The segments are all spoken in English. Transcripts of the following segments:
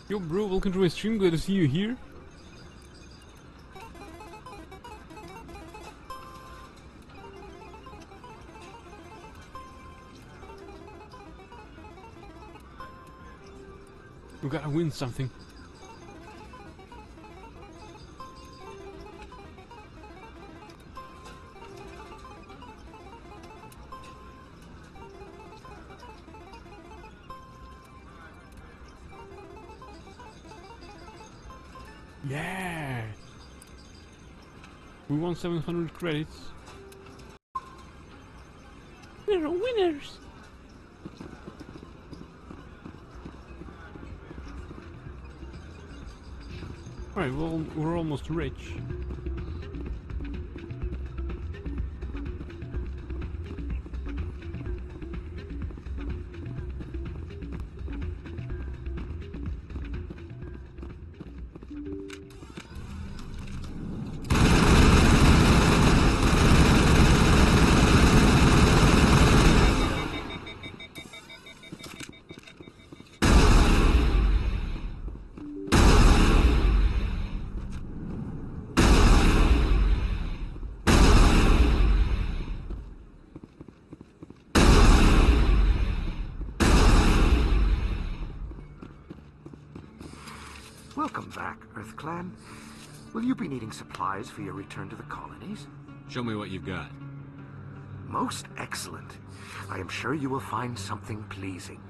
Yo bro, welcome to my stream, glad to see you here. We gotta win something. Yeah! We won 700 credits. We're winners! Alright, well, we're almost rich. Welcome back, EarthClan. Will you be needing supplies for your return to the colonies? Show me what you've got. Most excellent. I am sure you will find something pleasing.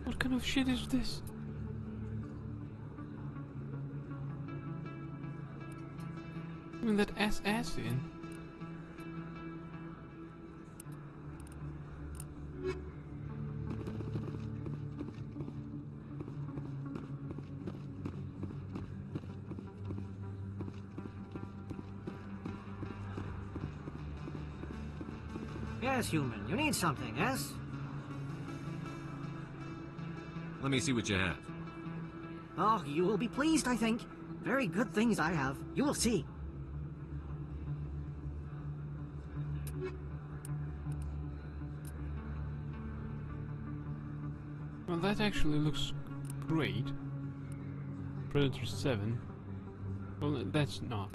What kind of shit is this? I mean, that assassin. Yes, human. You need something, yes? Let me see what you have. Oh, you will be pleased, I think. Very good things I have. You will see. Well, that actually looks great. Predator 7. Well, that's not.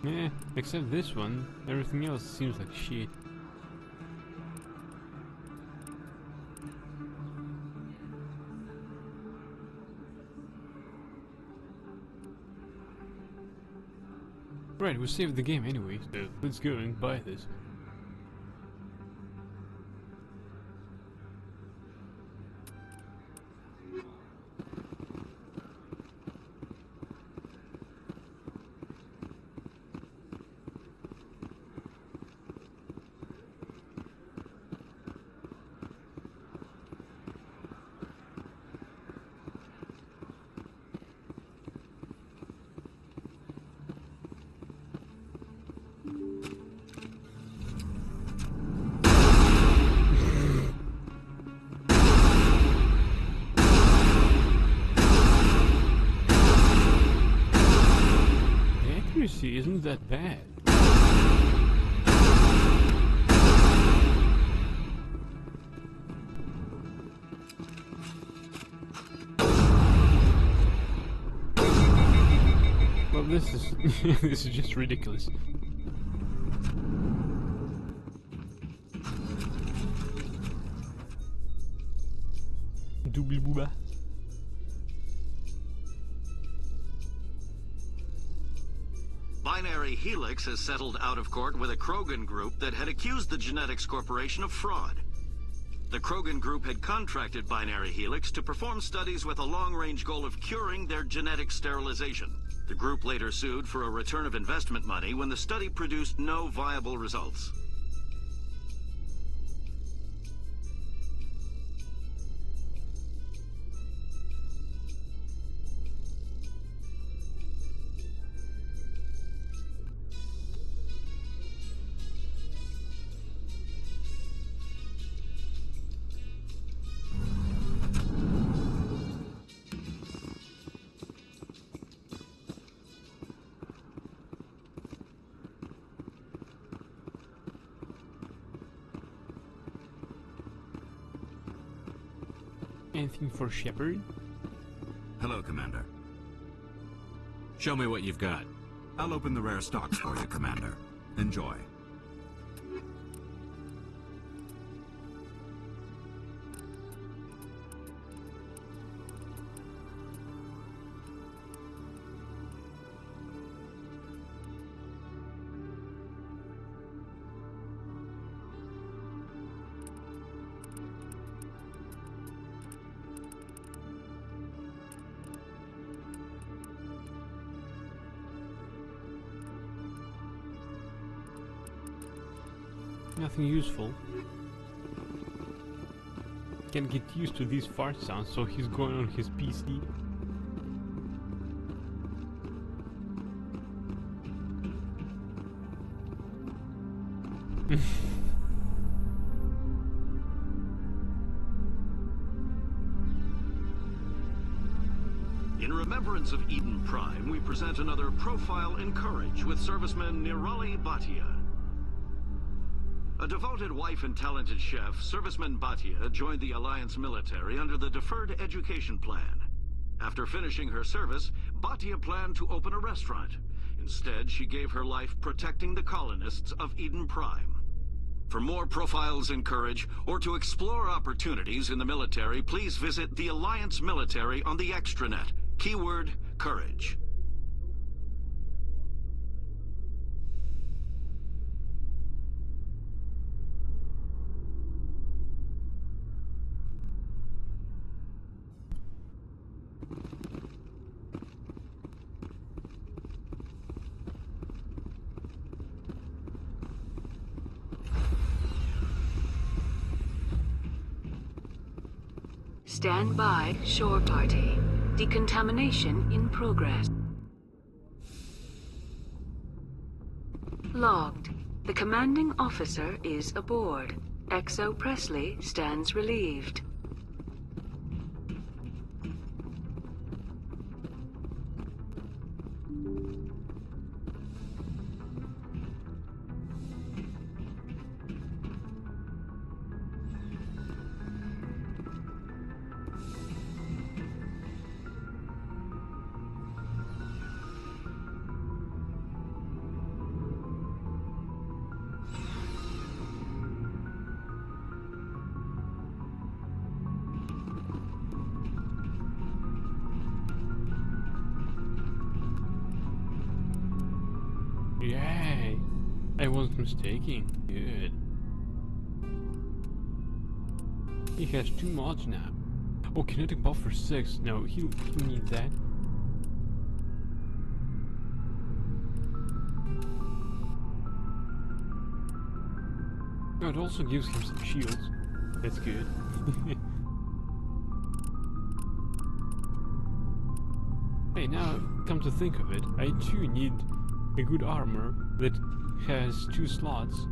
Yeah, except this one. Everything else seems like shit. Right, we saved the game anyway, so let's go and buy this. Accuracy isn't that bad. Well, this is this is just ridiculous. Double booba. Binary Helix has settled out of court with a Krogan group that had accused the Genetics Corporation of fraud. The Krogan group had contracted Binary Helix to perform studies with a long-range goal of curing their genetic sterilization. The group later sued for a return of investment money when the study produced no viable results. Anything for Shepard? Hello, Commander. Show me what you've got. I'll open the rare stocks for you, Commander. Enjoy. Nothing useful. Can't get used to these fart sounds, so he's going on his PC. In remembrance of Eden Prime, we present another profile in courage with serviceman Nirali Bhatia. A devoted wife and talented chef, Serviceman Bhatia joined the Alliance military under the Deferred Education Plan. After finishing her service, Bhatia planned to open a restaurant. Instead, she gave her life protecting the colonists of Eden Prime. For more profiles in courage, or to explore opportunities in the military, please visit the Alliance military on the extranet. Keyword, courage. Stand by, shore party. Decontamination in progress. Logged. The commanding officer is aboard. XO Presley stands relieved. Yay! I wasn't mistaken. Good. He has 2 mods now. Oh, kinetic buffer 6. No, he'll need that. No, it also gives him some shields. That's good. Hey, now come to think of it, I too need a good armor that has 2 slots.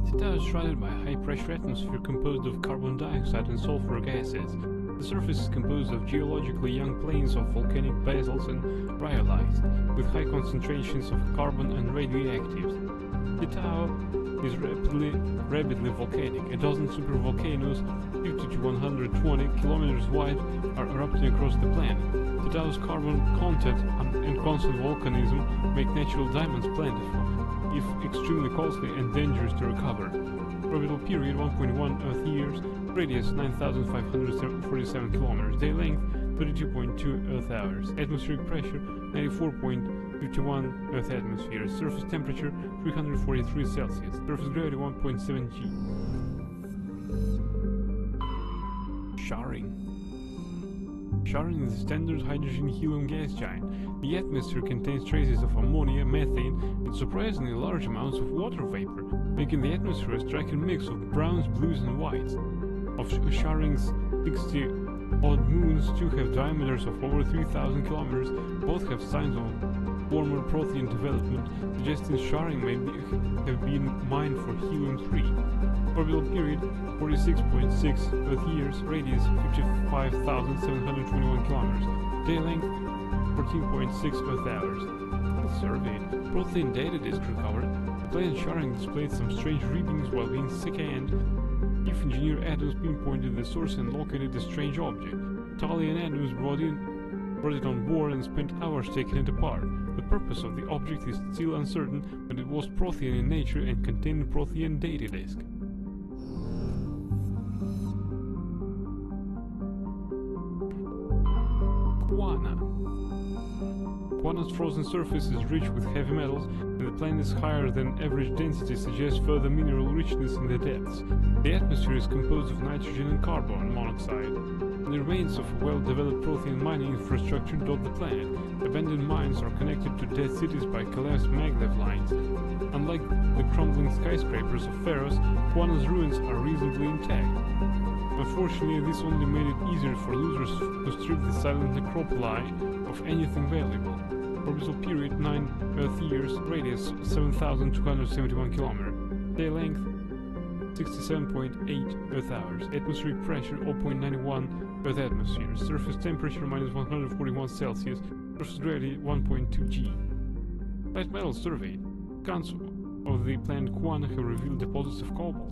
Titao is surrounded by a high-pressure atmosphere composed of carbon dioxide and sulfuric acids. The surface is composed of geologically young plains of volcanic basalts and rhyolites, with high concentrations of carbon and radioactives. The Tau is rapidly volcanic. A dozen supervolcanoes, 50 to 120 kilometers wide, are erupting across the planet. The Tau's carbon content and constant volcanism make natural diamonds plentiful, if extremely costly and dangerous to recover. Orbital period 1.1 Earth years, radius 9,547 kilometers, day length 32.2 Earth hours, atmospheric pressure 94.51 Earth atmosphere, surface temperature 343 Celsius, surface gravity 1.7 G. Sharing. Sharing is a standard hydrogen-helium gas giant. The atmosphere contains traces of ammonia, methane, and surprisingly large amounts of water vapor, making the atmosphere a striking mix of browns, blues, and whites. Of Sharing's 60-odd moons, two have diameters of over 3,000 kilometers. Both have signs of former Prothean development, suggesting Sharing may have been mined for helium-3. Orbital period 46.6 Earth years, radius 55,721 kilometers, day length 14.6 Earth hours. Surveyed, Prothean data disk recovered. The planet Sharing displayed some strange readings while being scanned. Chief Engineer Adams pinpointed the source and located the strange object. Tully and Adams brought it on board and spent hours taking it apart. The purpose of the object is still uncertain, but it was Prothean in nature and contained a Prothean data disk. Quana's frozen surface is rich with heavy metals, and the planet's higher than average density suggests further mineral richness in the depths. The atmosphere is composed of nitrogen and carbon monoxide. The remains of a well-developed Prothean mining infrastructure dot the planet. Abandoned mines are connected to dead cities by collapsed maglev lines. Unlike the crumbling skyscrapers of Pharos, Quana's ruins are reasonably intact. Unfortunately, this only made it easier for losers to strip the silent necropoli of anything valuable. Orbital period 9 Earth years, radius 7,271 km, day length 67.8 Earth hours, atmospheric pressure 0.91 Earth atmosphere, surface temperature minus 141 Celsius, surface gravity 1.2 G. Light metal surveyed. Scans of the planet Quana have revealed deposits of cobalt.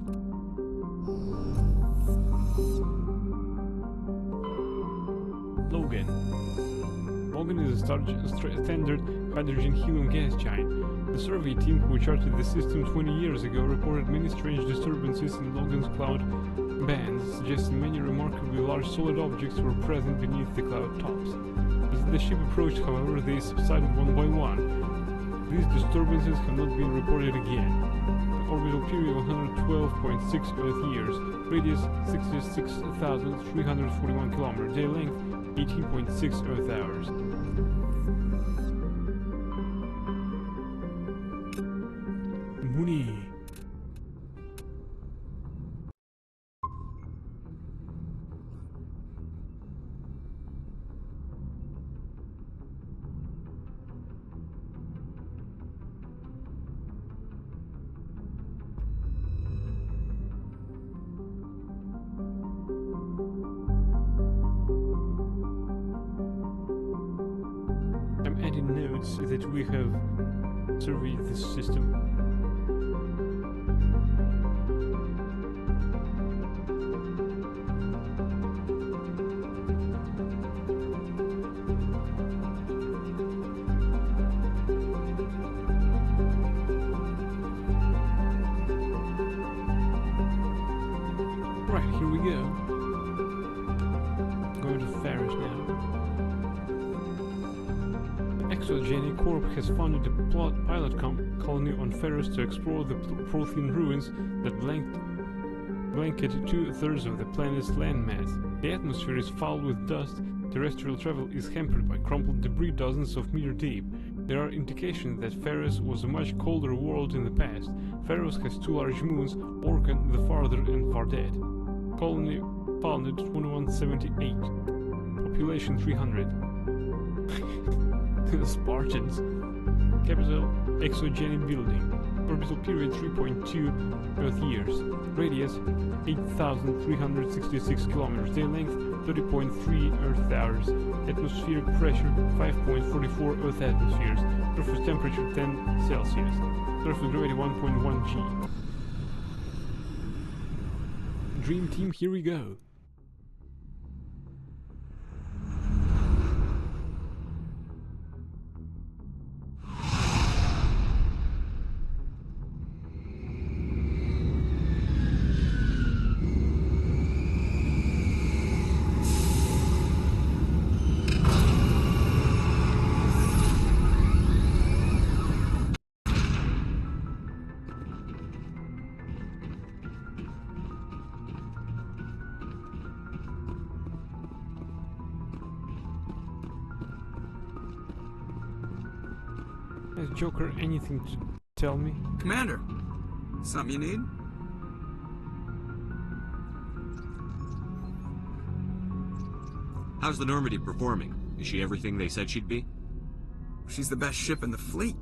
Logan. Logan is a standard hydrogen-helium gas giant. The survey team who charted the system 20 years ago reported many strange disturbances in Logan's cloud bands, suggesting many remarkably large solid objects were present beneath the cloud tops. As the ship approached, however, they subsided one by one. These disturbances have not been reported again. The orbital period 112.6 Earth years, radius 66,341 km, day length 18.6 Earth hours. Mooney. I'm adding notes that we have surveyed this system. Right, here we go. Going to Pharos now. Exogeny Corp has founded a pilot colony on Pharos to explore the Prothean ruins that blanket 2/3 of the planet's landmass. The atmosphere is fouled with dust. Terrestrial travel is hampered by crumpled debris dozens of meters deep. There are indications that Pharos was a much colder world in the past. Pharos has two large moons, Orkan the Farther and Fardead. Colony founded 2178. Population 300. Spartans. Capital Exogeny Building. Orbital period 3.2 Earth years. Radius 8,366 km. Day length 30.3 Earth hours. Atmospheric pressure 5.44 Earth atmospheres. Surface temperature 10 Celsius. Surface gravity 1.1 G. Dream Team, here we go. Has Joker anything to tell me? Commander, something you need? How's the Normandy performing? Is she everything they said she'd be? She's the best ship in the fleet.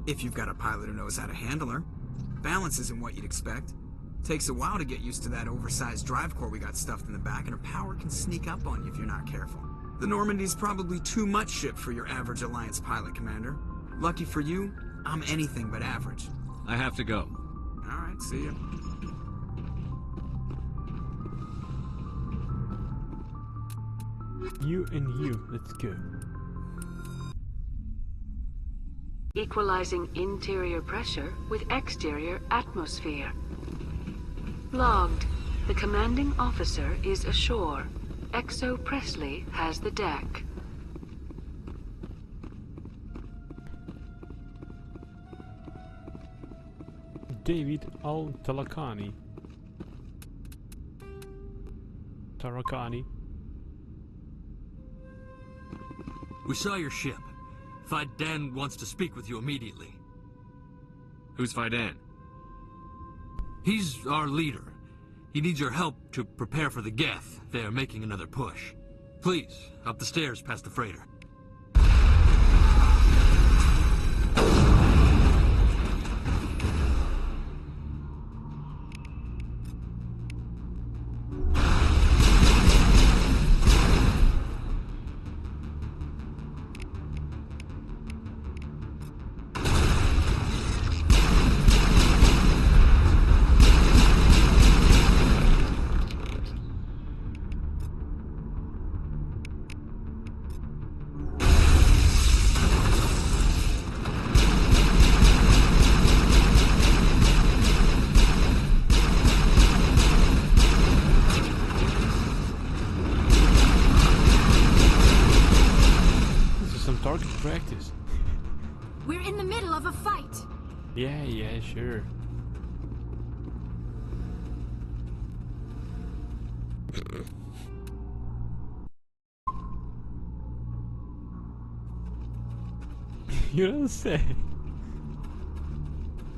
If you've got a pilot who knows how to handle her. Balance isn't what you'd expect. Takes a while to get used to that oversized drive core we got stuffed in the back, and her power can sneak up on you if you're not careful. The Normandy's probably too much ship for your average Alliance pilot, Commander. Lucky for you, I'm anything but average. I have to go. Alright, see ya. You and you, let's go. Equalizing interior pressure with exterior atmosphere. Logged. The commanding officer is ashore. XO Presley has the deck. David Al-Tarakani. Tarakani. We saw your ship. Faidan wants to speak with you immediately. Who's Faidan? He's our leader. He needs your help to prepare for the Geth. They are making another push. Please, up the stairs past the freighter. Practice. We're in the middle of a fight. Yeah, sure. You don't say.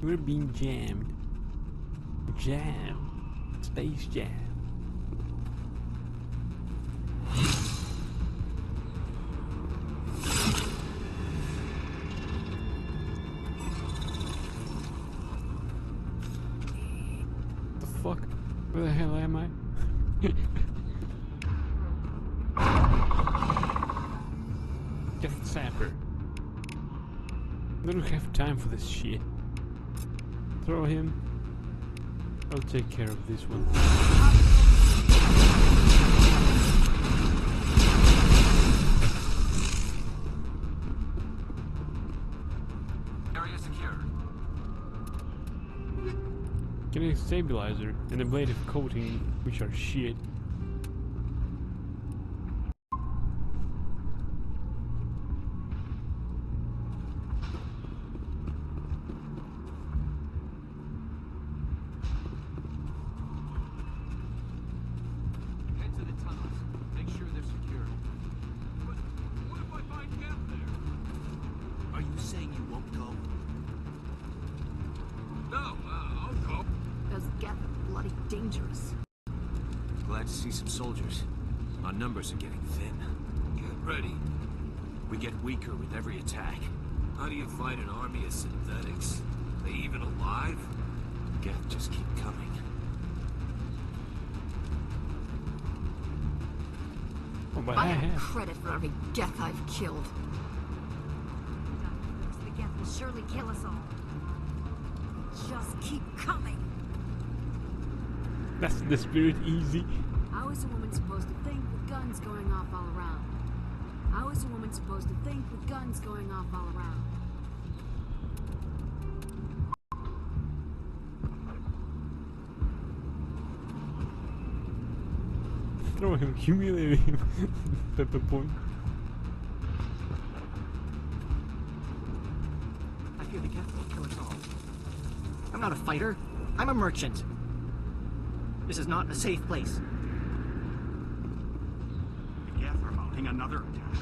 We're being jammed. Jam. Space Jam. Fuck, where the hell am I? Death Sapper. I don't have time for this shit. Throw him. I'll take care of this one. Area secure. Getting a stabilizer and a blade of coating, which are shit. Head to the tunnels. Make sure they're secure. But what if I find Geth there? Are you saying you won't go? No, I'll go. Those Geth are bloody dangerous. Glad to see some soldiers. Our numbers are getting thin. Get ready. We get weaker with every attack. How do you fight an army of synthetics? They even alive? Geth just keep coming. but I I have have. credit for every Geth I've killed. The Geth will surely kill us all. Just keep coming. That's the spirit, easy. How is a woman supposed to think with guns going off all around? How is a woman supposed to think with guns going off all around? Throw him, humiliate him. Pepper point. I fear the Geth will kill us all. I'm not a fighter. I'm a merchant. This is not a safe place. The Geth are mounting another attack.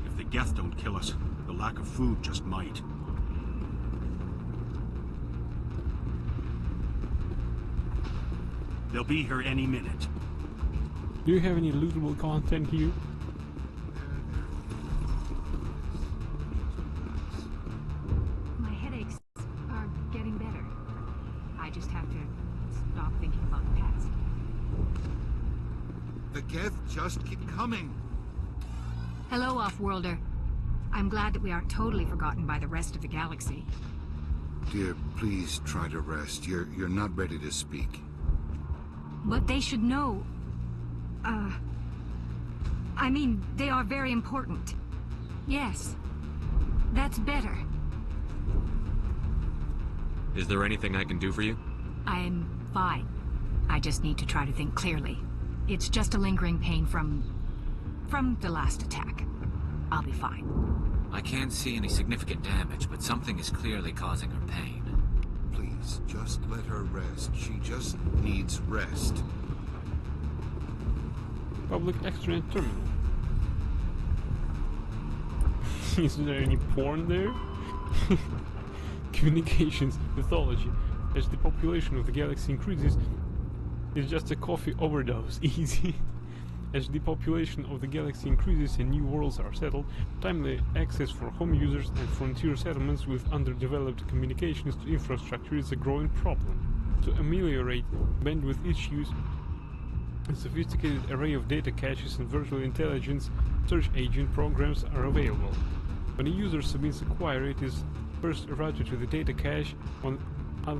If the Geth don't kill us, the lack of food just might. They'll be here any minute. Do you have any lootable content here? My headaches are getting better. I just have to stop thinking about the past. The Geth just keep coming. Hello, Off-Worlder. I'm glad that we aren't totally forgotten by the rest of the galaxy. Dear, please try to rest. You're not ready to speak. But they should know... I mean, they are very important. Yes. That's better. Is there anything I can do for you? I'm fine. I just need to try to think clearly. It's just a lingering pain from the last attack. I'll be fine. I can't see any significant damage, but something is clearly causing her pain. Please, just let her rest. She just needs rest. Public extranet terminal. Is there any porn there? Communications pathology. As the population of the galaxy increases, it's just a coffee overdose. Easy. As the population of the galaxy increases and new worlds are settled, timely access for home users and frontier settlements with underdeveloped communications to infrastructure is a growing problem. To ameliorate bandwidth issues, a sophisticated array of data caches and virtual intelligence search agent programs are available. When a user submits a query, it is first routed to the data cache on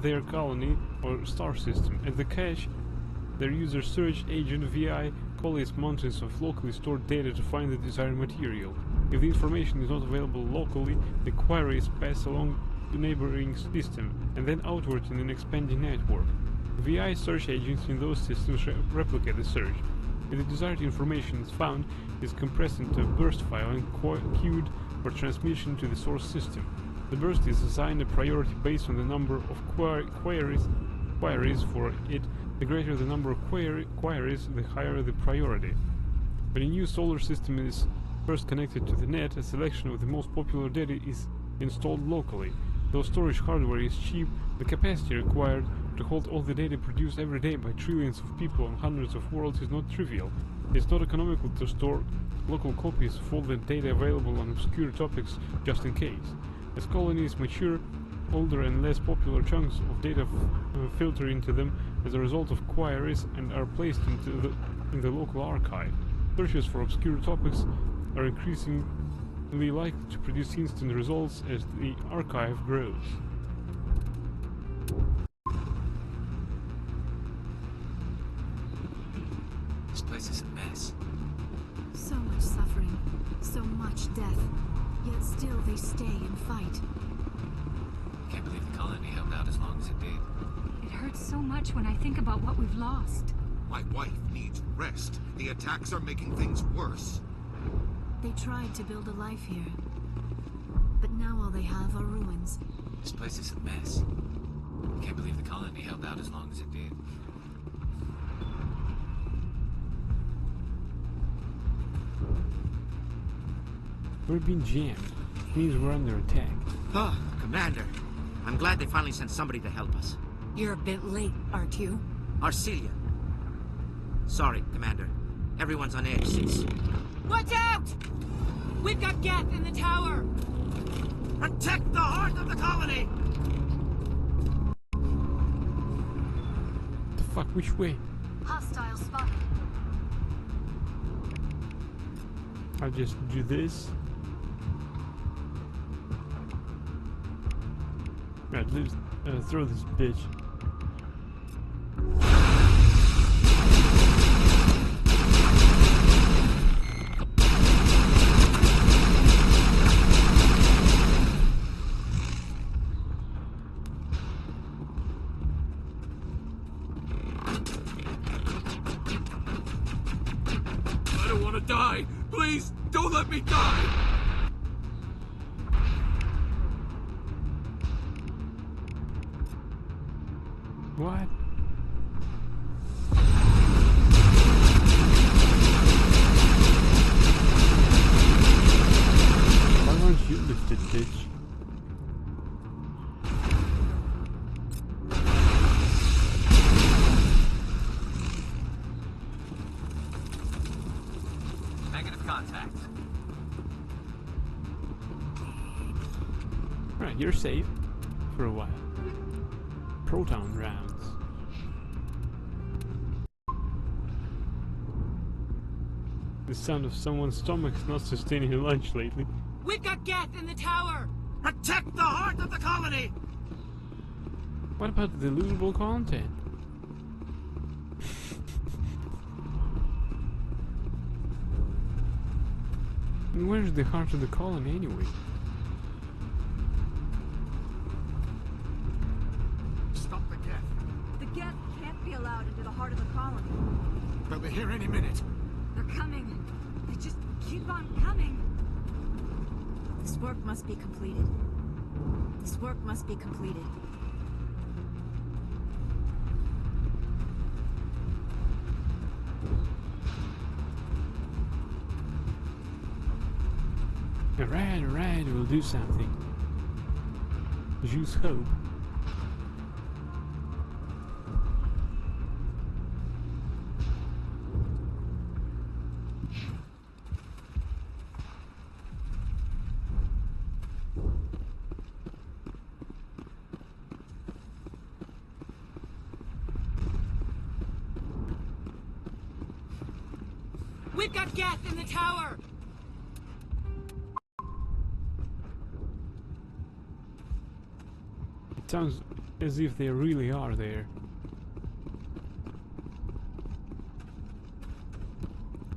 their colony or star system. At the cache, their user search agent VI collates mountains of locally stored data to find the desired material. If the information is not available locally, the query is passed along the neighboring system and then outward in an expanding network. VI search agents in those systems replicate the search. If the desired information is found, it is compressed into a burst file and queued for transmission to the source system. The burst is assigned a priority based on the number of queries for it. The greater the number of queries, the higher the priority. When a new solar system is first connected to the net, a selection of the most popular data is installed locally. Though storage hardware is cheap, the capacity required to hold all the data produced every day by trillions of people on hundreds of worlds is not trivial. It's not economical to store local copies of all the data available on obscure topics just in case. As colonies mature, older and less popular chunks of data filter into them as a result of queries and are placed in the local archive. Searches for obscure topics are increasingly likely to produce instant results as the archive grows. This place is a mess. So much suffering, so much death. Yet still they stay and fight. Can't believe the colony held out as long as it did. It hurts so much when I think about what we've lost. My wife needs rest. The attacks are making things worse. They tried to build a life here. But now all they have are ruins. This place is a mess. Can't believe the colony held out as long as it did. We're being jammed. It means we're under attack. Oh, Commander. I'm glad they finally sent somebody to help us. You're a bit late, aren't you? Arcelia. Sorry, Commander. Everyone's on edge since... Watch out! We've got Geth in the tower! Protect the heart of the colony! The fuck, which way? Hostile spotted. I'll just do this. Right, let's throw this bitch. I don't want to die. Please, don't let me die. What? Why aren't you lifted, bitch? Negative contact. Right, you're safe for a while. Proton rounds. The sound of someone's stomach is not sustaining lunch lately. We've got Geth in the tower! Protect the heart of the colony! What about the lootable content? And where's the heart of the colony anyway? Stop the Geth. The Geth can't be allowed into the heart of the colony. They'll be here any minute. They're coming. They just keep on coming. This work must be completed. This work must be completed. Alright, we'll do something. Use hope. We've got Geth in the tower! It sounds as if they really are there.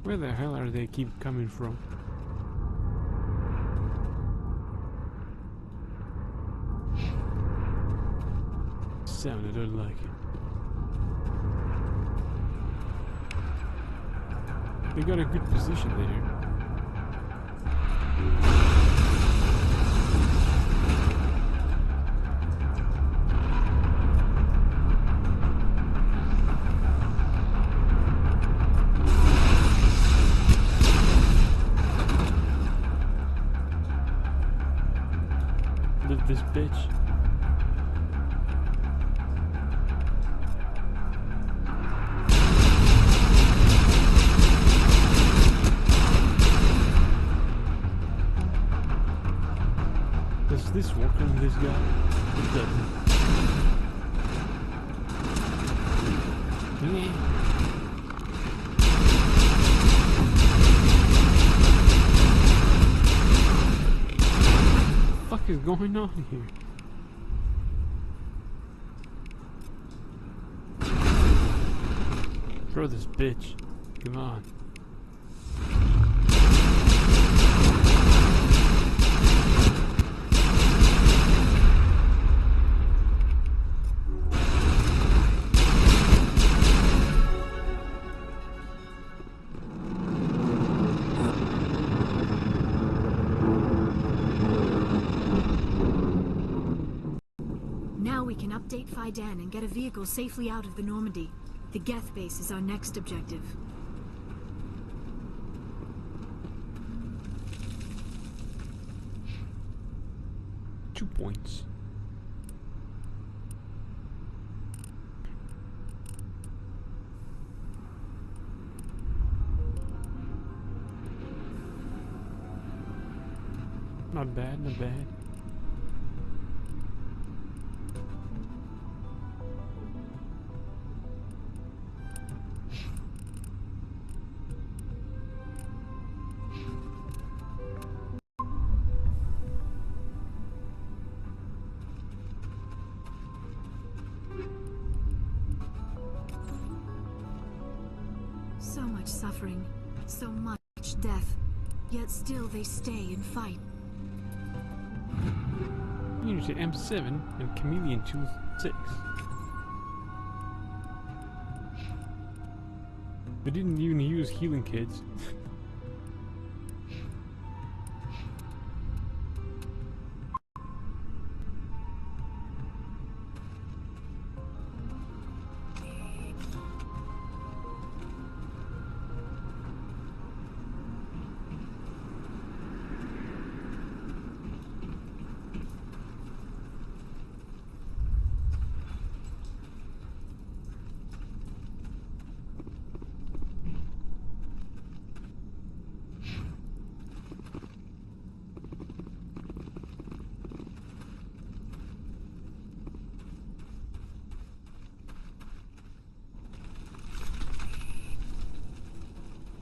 Where the hell are they keep coming from? Sound I don't like it. They got a good position there. Look this bitch. Does this work on this guy? It doesn't. Yeah. What the fuck is going on here? Throw this bitch. Come on. Now we can update Faidan and get a vehicle safely out of the Normandy. The Geth base is our next objective. Two points. Not bad, not bad. much suffering, so much death, yet still they stay and fight. Unity M7 and Chameleon Tool 6. They didn't even use healing kits.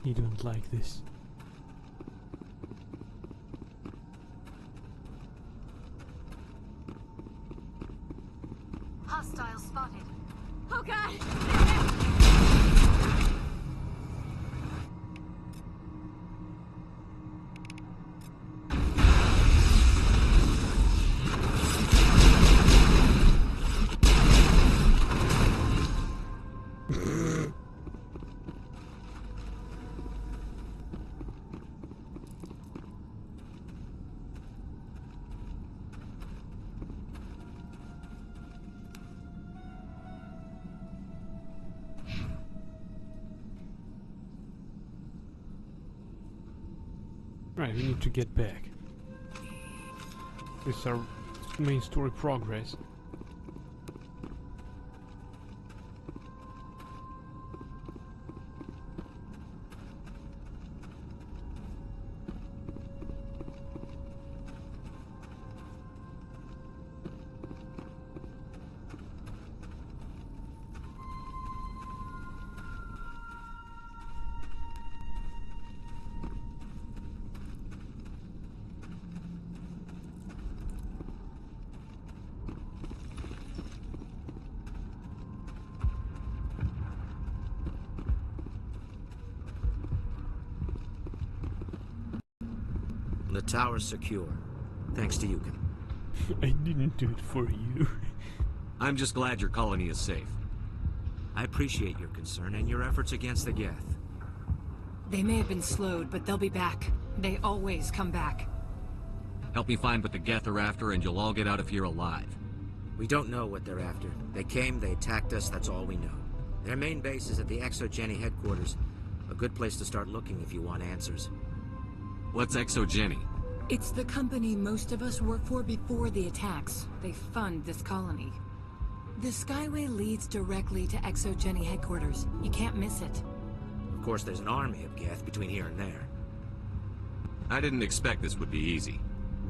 You don't like this. Hostile spotted. Oh god! Right, we need to get back. This is our main story progress. The tower's secure, thanks to Yukon. I didn't do it for you. I'm just glad your colony is safe. I appreciate your concern and your efforts against the Geth. They may have been slowed, but they'll be back. They always come back. Help me find what the Geth are after, and you'll all get out of here alive. We don't know what they're after. They came, they attacked us, that's all we know. Their main base is at the ExoGeni headquarters. A good place to start looking if you want answers. What's ExoGeni? It's the company most of us work for before the attacks. They fund this colony. The Skyway leads directly to ExoGeni headquarters. You can't miss it. Of course, there's an army of Geth between here and there. I didn't expect this would be easy.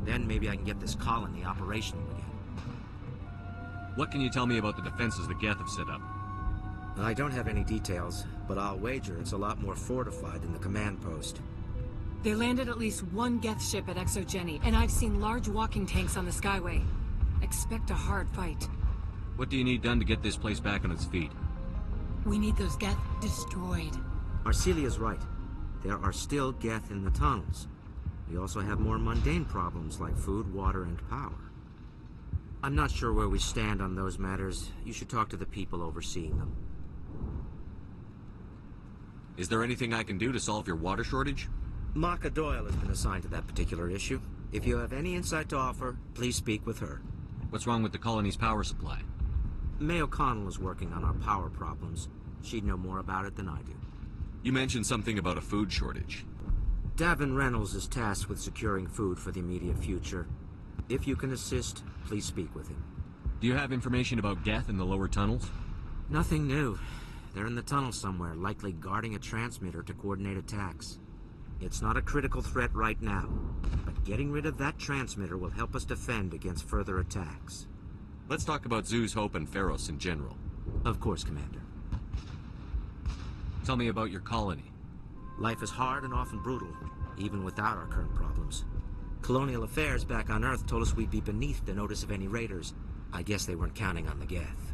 Then maybe I can get this colony operational again. What can you tell me about the defenses the Geth have set up? I don't have any details, but I'll wager it's a lot more fortified than the command post. They landed at least one Geth ship at ExoGeni, and I've seen large walking tanks on the Skyway. Expect a hard fight. What do you need done to get this place back on its feet? We need those Geth destroyed. Arcelia's right. There are still Geth in the tunnels. We also have more mundane problems like food, water, and power. I'm not sure where we stand on those matters. You should talk to the people overseeing them. Is there anything I can do to solve your water shortage? Maka Doyle has been assigned to that particular issue. If you have any insight to offer, please speak with her. What's wrong with the colony's power supply? May O'Connell is working on our power problems. She'd know more about it than I do. You mentioned something about a food shortage. Davin Reynolds is tasked with securing food for the immediate future. If you can assist, please speak with him. Do you have information about Geth in the lower tunnels? Nothing new. They're in the tunnel somewhere, likely guarding a transmitter to coordinate attacks. It's not a critical threat right now, but getting rid of that transmitter will help us defend against further attacks. Let's talk about Zhu's Hope and Pharos in general. Of course, Commander. Tell me about your colony. Life is hard and often brutal, even without our current problems. Colonial Affairs back on Earth told us we'd be beneath the notice of any raiders. I guess they weren't counting on the Geth.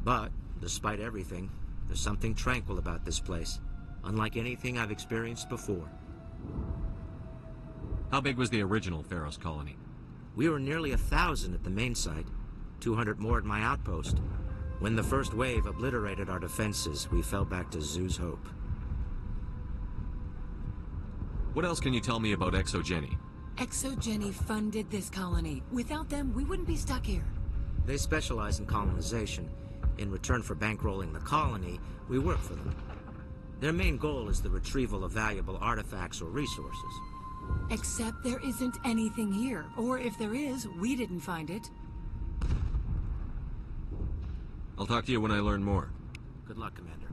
But, despite everything, there's something tranquil about this place. unlike anything I've experienced before. How big was the original Pharos colony? We were nearly 1,000 at the main site, 200 more at my outpost. When the first wave obliterated our defenses, we fell back to Zoo's Hope. What else can you tell me about ExoGeni? ExoGeni funded this colony. Without them, we wouldn't be stuck here. They specialize in colonization. In return for bankrolling the colony, we work for them. Their main goal is the retrieval of valuable artifacts or resources. Except there isn't anything here. Or if there is, we didn't find it. I'll talk to you when I learn more. Good luck, Commander.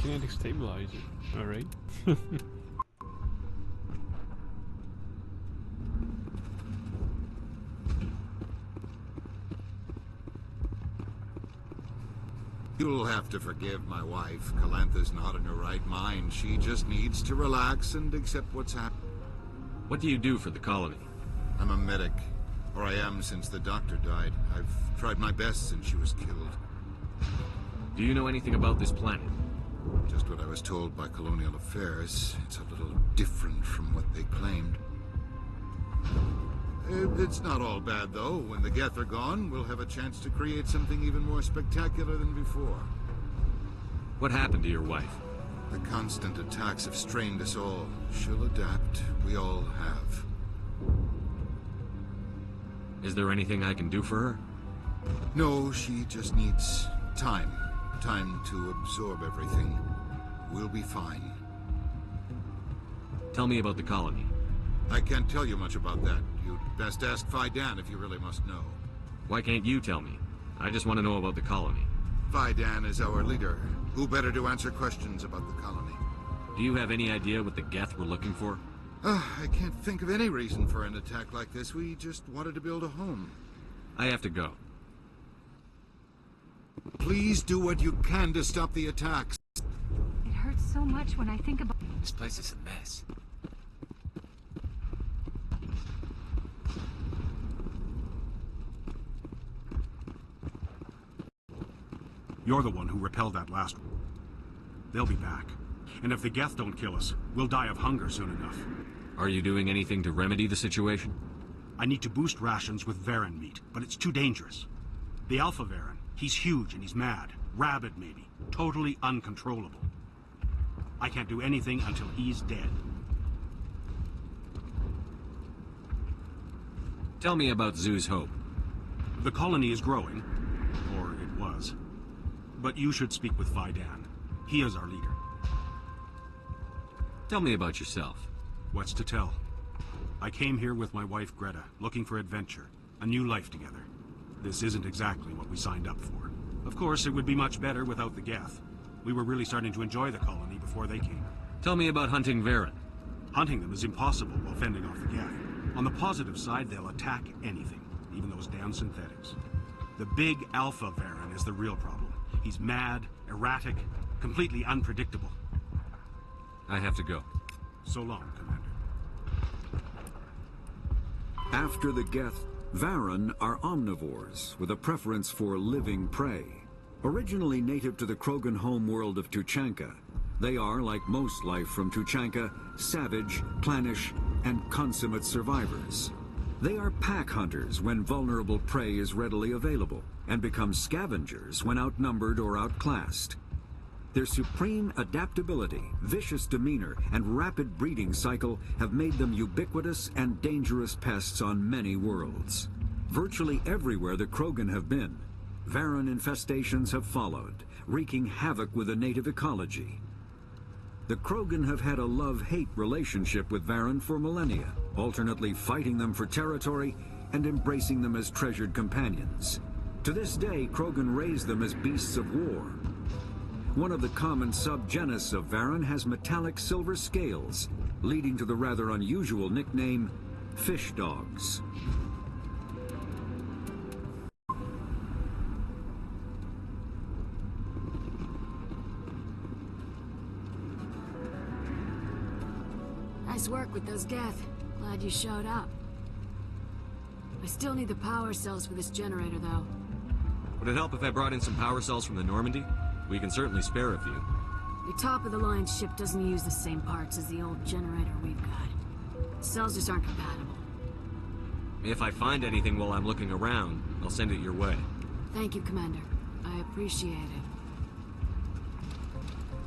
Kinetic stabilizer. Alright. You'll have to forgive my wife. Calantha's not in her right mind. She just needs to relax and accept what's happened. What do you do for the colony? I'm a medic. Or I am since the doctor died. I've tried my best since she was killed. Do you know anything about this planet? Just what I was told by Colonial Affairs. It's a little different from what they claimed. It's not all bad, though. When the Geth are gone, we'll have a chance to create something even more spectacular than before. What happened to your wife? The constant attacks have strained us all. She'll adapt. We all have. Is there anything I can do for her? No, she just needs time. Time to absorb everything. We'll be fine. Tell me about the colony. I can't tell you much about that. You'd best ask Faidan if you really must know. Why can't you tell me? I just want to know about the colony. Faidan is our leader. Who better to answer questions about the colony? Do you have any idea what the Geth were looking for? I can't think of any reason for an attack like this. We just wanted to build a home. I have to go. Please do what you can to stop the attacks. It hurts so much when I think about... This place is a mess. You're the one who repelled that last one. They'll be back. And if the Geth don't kill us, we'll die of hunger soon enough. Are you doing anything to remedy the situation? I need to boost rations with Varren meat, but it's too dangerous. The Alpha Varren, he's huge and he's mad. Rabid, maybe. Totally uncontrollable. I can't do anything until he's dead. Tell me about Zoo's Hope. The colony is growing. Or it was. But you should speak with Faidan. He is our leader. Tell me about yourself. What's to tell? I came here with my wife Greta, looking for adventure, a new life together. This isn't exactly what we signed up for. Of course, it would be much better without the Geth. We were really starting to enjoy the colony before they came. Tell me about hunting Varren. Hunting them is impossible while fending off the Geth. On the positive side, they'll attack anything, even those damn synthetics. The big Alpha Varren is the real problem. He's mad, erratic, completely unpredictable. I have to go. So long, Commander. After the Geth, Varren are omnivores with a preference for living prey. Originally native to the Krogan homeworld of Tuchanka, they are, like most life from Tuchanka, savage, clannish, and consummate survivors. They are pack hunters when vulnerable prey is readily available, and become scavengers when outnumbered or outclassed. Their supreme adaptability, vicious demeanor, and rapid breeding cycle have made them ubiquitous and dangerous pests on many worlds. Virtually everywhere the Krogan have been, Varren infestations have followed, wreaking havoc with the native ecology. The Krogan have had a love-hate relationship with Varren for millennia, alternately fighting them for territory and embracing them as treasured companions. To this day, Krogan raise them as beasts of war. One of the common subgenus of Varren has metallic silver scales, leading to the rather unusual nickname, fish dogs. Nice work with those Geth. Glad you showed up. I still need the power cells for this generator, though. Would it help if I brought in some power cells from the Normandy? We can certainly spare a few. Your top-of-the-line ship doesn't use the same parts as the old generator we've got. Cells just aren't compatible. If I find anything while I'm looking around, I'll send it your way. Thank you, Commander. I appreciate it.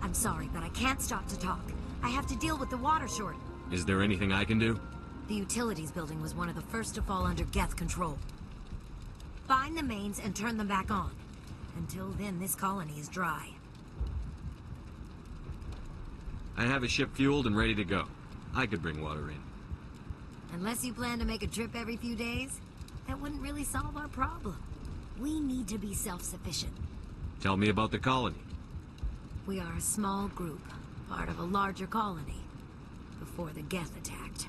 I'm sorry, but I can't stop to talk. I have to deal with the water shortage. Is there anything I can do? The utilities building was one of the first to fall under Geth control. Find the mains and turn them back on. Until then, this colony is dry. I have a ship fueled and ready to go. I could bring water in. Unless you plan to make a trip every few days, that wouldn't really solve our problem. We need to be self-sufficient. Tell me about the colony. We are a small group, part of a larger colony, before the Geth attacked.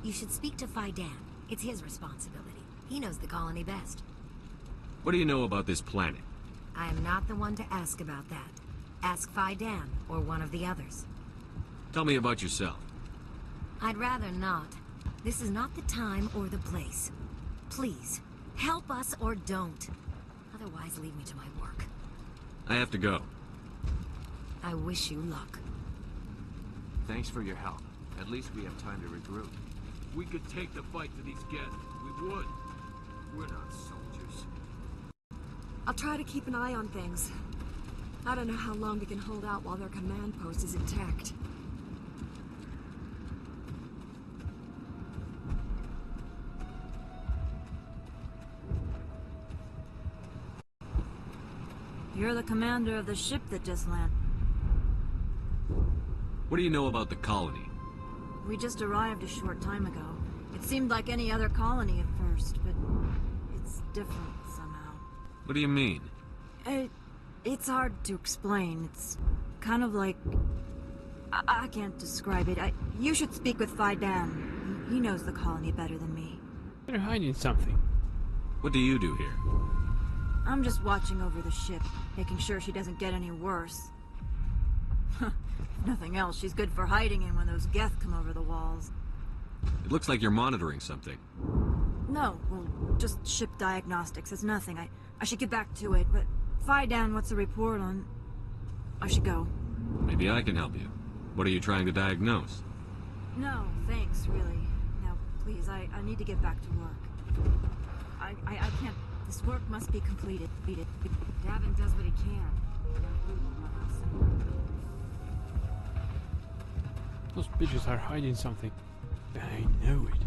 You should speak to Faidan. It's his responsibility. He knows the colony best. What do you know about this planet? I am not the one to ask about that. Ask Faidan, or one of the others. Tell me about yourself. I'd rather not. This is not the time or the place. Please, help us or don't. Otherwise, leave me to my work. I have to go. I wish you luck. Thanks for your help. At least we have time to regroup. We could take the fight to these Geth. We would. We're not soldiers. I'll try to keep an eye on things. I don't know how long we can hold out while their command post is intact. You're the commander of the ship that just landed. What do you know about the colony? We just arrived a short time ago. It seemed like any other colony at first, but it's different somehow. What do you mean? It's hard to explain. It's kind of like... I can't describe it. You should speak with Faidan. He knows the colony better than me. They're hiding something. What do you do here? I'm just watching over the ship, making sure she doesn't get any worse. If nothing else, she's good for hiding in when those Geth come over the walls. It looks like you're monitoring something. No, well, just ship diagnostics. It's nothing. I should get back to it, but Faidan, what's the report on... I should go. Maybe I can help you. What are you trying to diagnose? No, thanks, really. Now, please, I need to get back to work. I can't... This work must be completed. Davin does what he can. Those bitches are hiding something. I know it.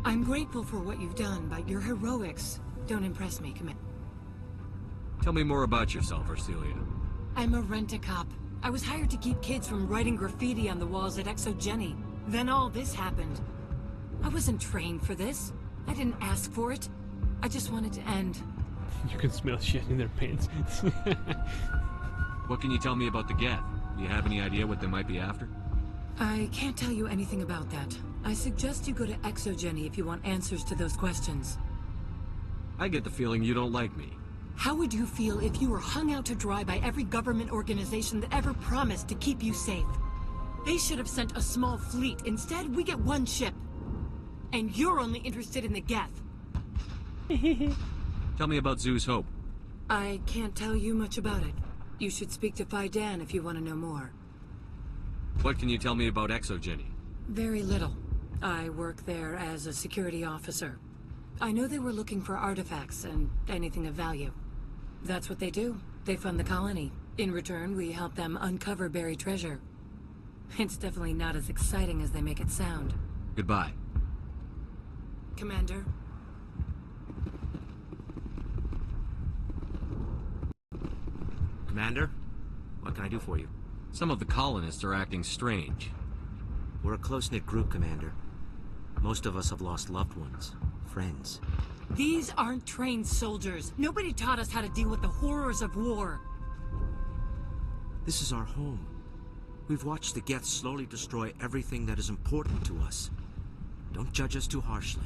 I'm grateful for what you've done, but your heroics don't impress me, Commander. Tell me more about yourself, Arcelia. I'm a rent-a-cop. I was hired to keep kids from writing graffiti on the walls at Exogeny. Then all this happened. I wasn't trained for this. I didn't ask for it. I just wanted to end. You can smell shit in their pants. What can you tell me about the Geth? Do you have any idea what they might be after? I can't tell you anything about that. I suggest you go to Exogeny if you want answers to those questions. I get the feeling you don't like me. How would you feel if you were hung out to dry by every government organization that ever promised to keep you safe? They should have sent a small fleet. Instead, we get one ship. And you're only interested in the Geth. Tell me about Zhu's Hope. I can't tell you much about it. You should speak to Faidan if you want to know more. What can you tell me about Exogeny? Very little. I work there as a security officer. I know they were looking for artifacts and anything of value. That's what they do. They fund the colony. In return, we help them uncover buried treasure. It's definitely not as exciting as they make it sound. Goodbye. Commander? Commander? What can I do for you? Some of the colonists are acting strange. We're a close-knit group, Commander. Most of us have lost loved ones, friends. These aren't trained soldiers. Nobody taught us how to deal with the horrors of war. This is our home. We've watched the Geth slowly destroy everything that is important to us. Don't judge us too harshly.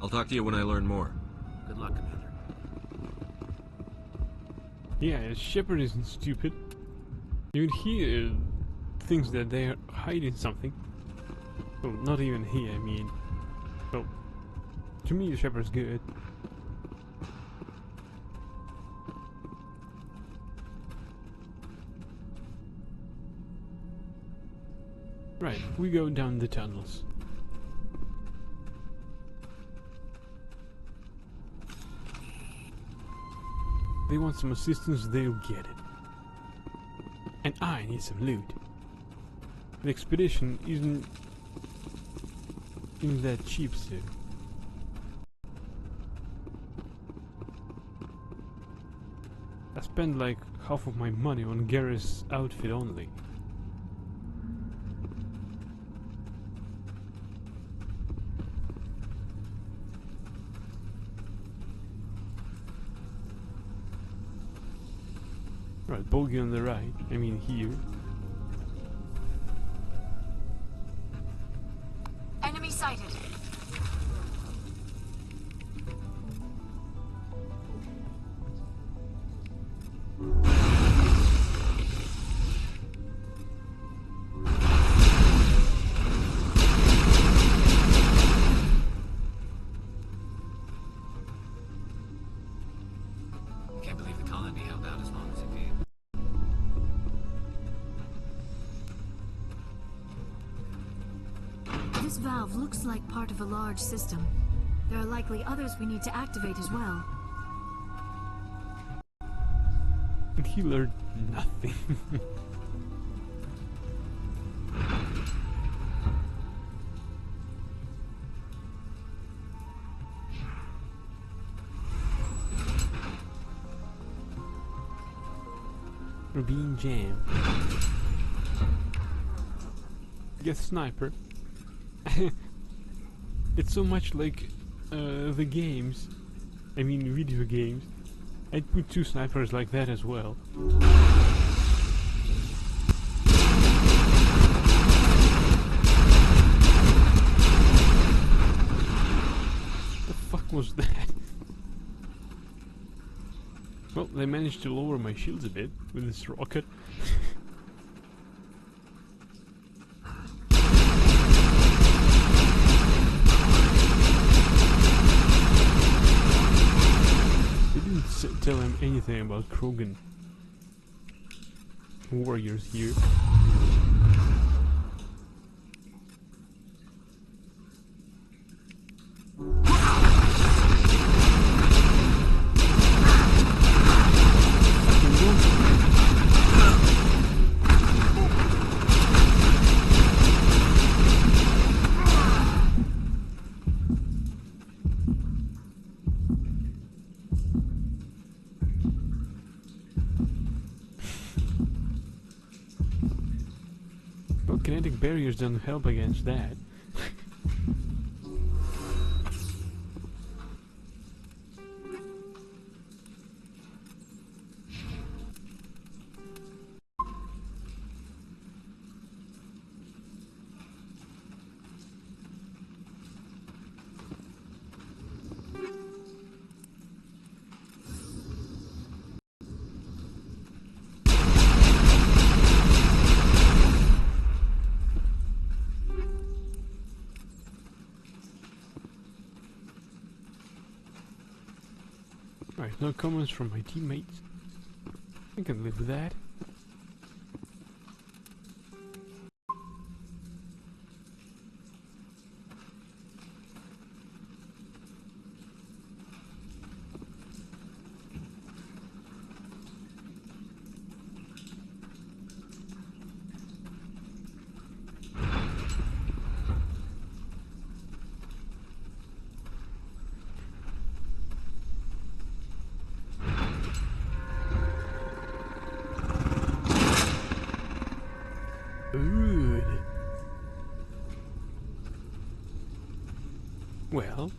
I'll talk to you when I learn more. Good luck, Commander. Yeah, Shepard isn't stupid. Even he thinks that they are hiding something. Well, not even he, I mean. Well, to me, Shepard's good. Right, we go down the tunnels. They want some assistance, they'll get it. And I need some loot. The expedition isn't that cheap, so. I spent like half of my money on Garrus' outfit only. Right, bogey on the right, I mean here. Enemy sighted. Can't believe the colony held out as long as it did. This valve looks like part of a large system. There are likely others we need to activate as well. And he learned nothing. We're being jammed. Get sniper. It's so much like the games. I mean video games. I'd put 2 snipers like that as well. What the fuck was that? Well, they managed to lower my shields a bit with this rocket. They didn't tell him anything about Krogan warriors here. Well, kinetic barriers don't help against that. Right, no comments from my teammates. I can live with that. Good. Well.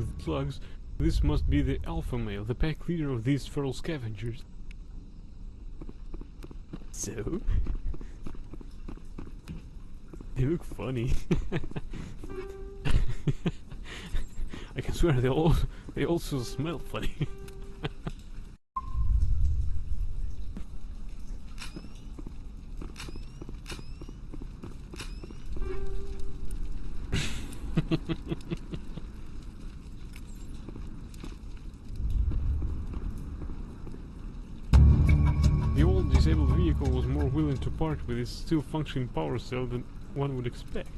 with slugs, this must be the alpha male, the pack leader of these feral scavengers. So? They look funny. I can swear they also smell funny. The old disabled vehicle was more willing to part with its still functioning power cell than one would expect.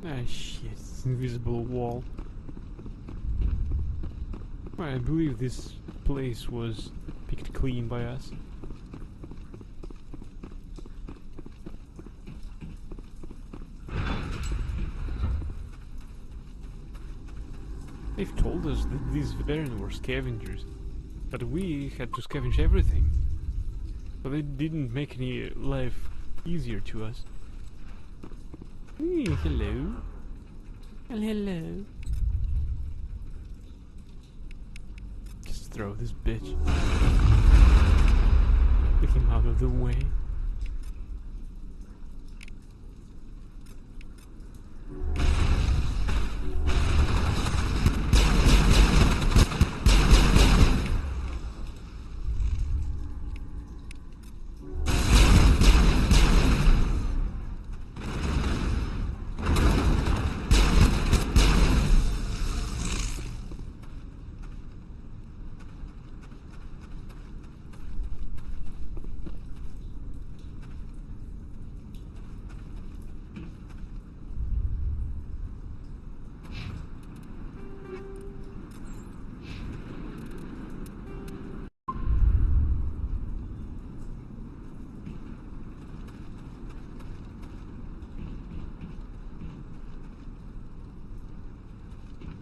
Ah shit, it's an invisible wall. Well, I believe this place was picked clean by us. They've told us that these Varen were scavengers, but we had to scavenge everything. So they didn't make any life easier to us. Hey, hello. Well, hello. Just throw this bitch. Get him out of the way.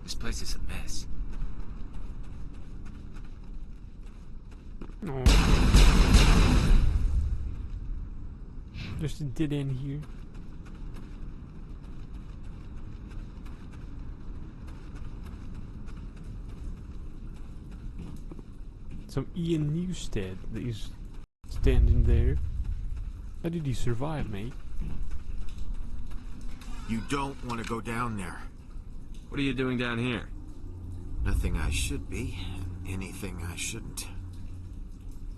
This place is a mess. No. There's a dead end here. Some Ian Newstead that is standing there. How did he survive, mate? You don't want to go down there. What are you doing down here? Nothing I should be, anything I shouldn't.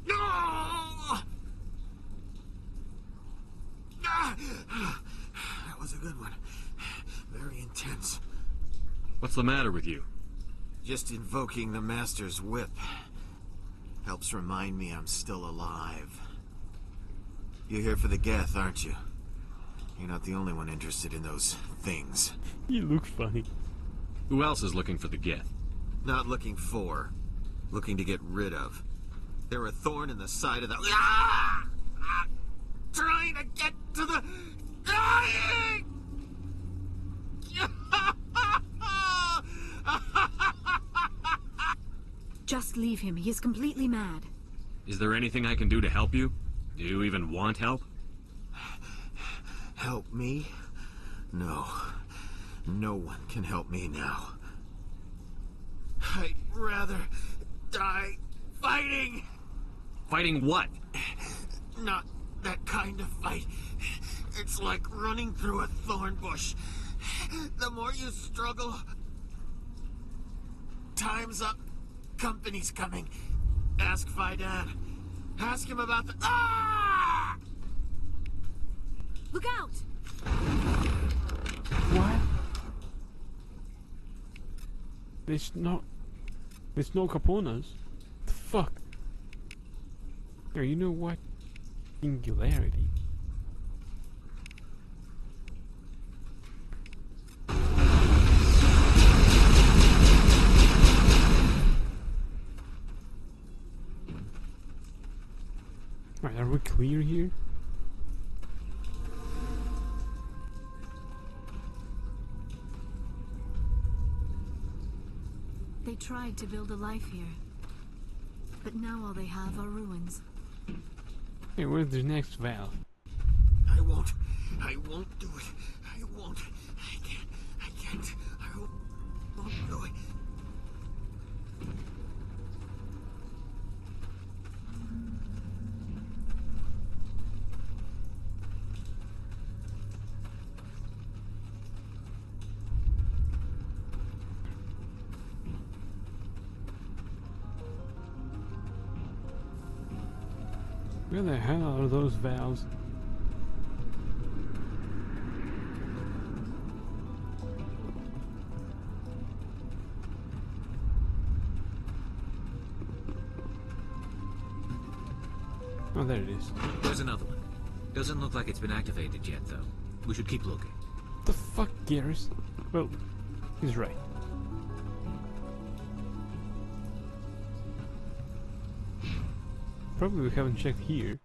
No! That was a good one. Very intense. What's the matter with you? Just invoking the Master's whip helps remind me I'm still alive. You're here for the Geth, aren't you? You're not the only one interested in those things. You look funny. Who else is looking for the Geth? Not looking for. Looking to get rid of. They're a thorn in the side of the... Ah! I'm trying to get to the... Dying! Just leave him. He is completely mad. Is there anything I can do to help you? Do you even want help? Help me? No. No one can help me now. I'd rather die fighting! Fighting what? Not that kind of fight. It's like running through a thorn bush. The more you struggle... Time's up. Company's coming. Ask Faidan. Ask him about the... Ah! Look out! What? There's no Caponas. The fuck? Here, you know what? Singularity. Alright, are we clear here? They tried to build a life here. But now all they have are ruins. Hey, where's the next valve? I won't do it. I won't. I can't. I won't do it. Where the hell are those valves? Oh, there it is. There's another one. Doesn't look like it's been activated yet, though. We should keep looking. The fuck, Garrus? Well, he's right. Probably we haven't checked here.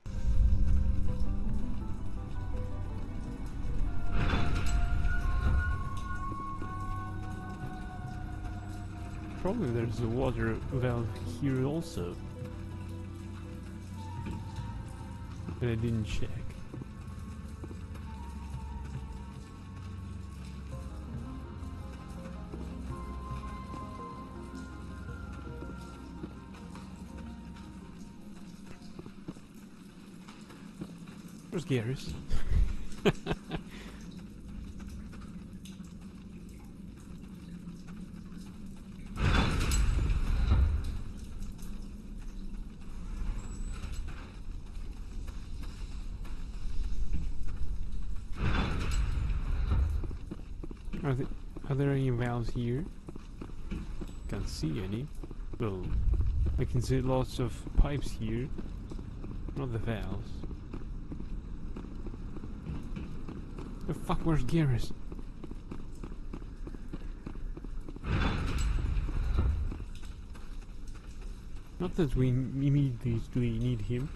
Probably there's a water valve here also. But I didn't check. Where's Garrus? Are there any valves here? Can't see any. Well, I can see lots of pipes here. Not the valves. The fuck, where's Garrus? Not that we immediately need him.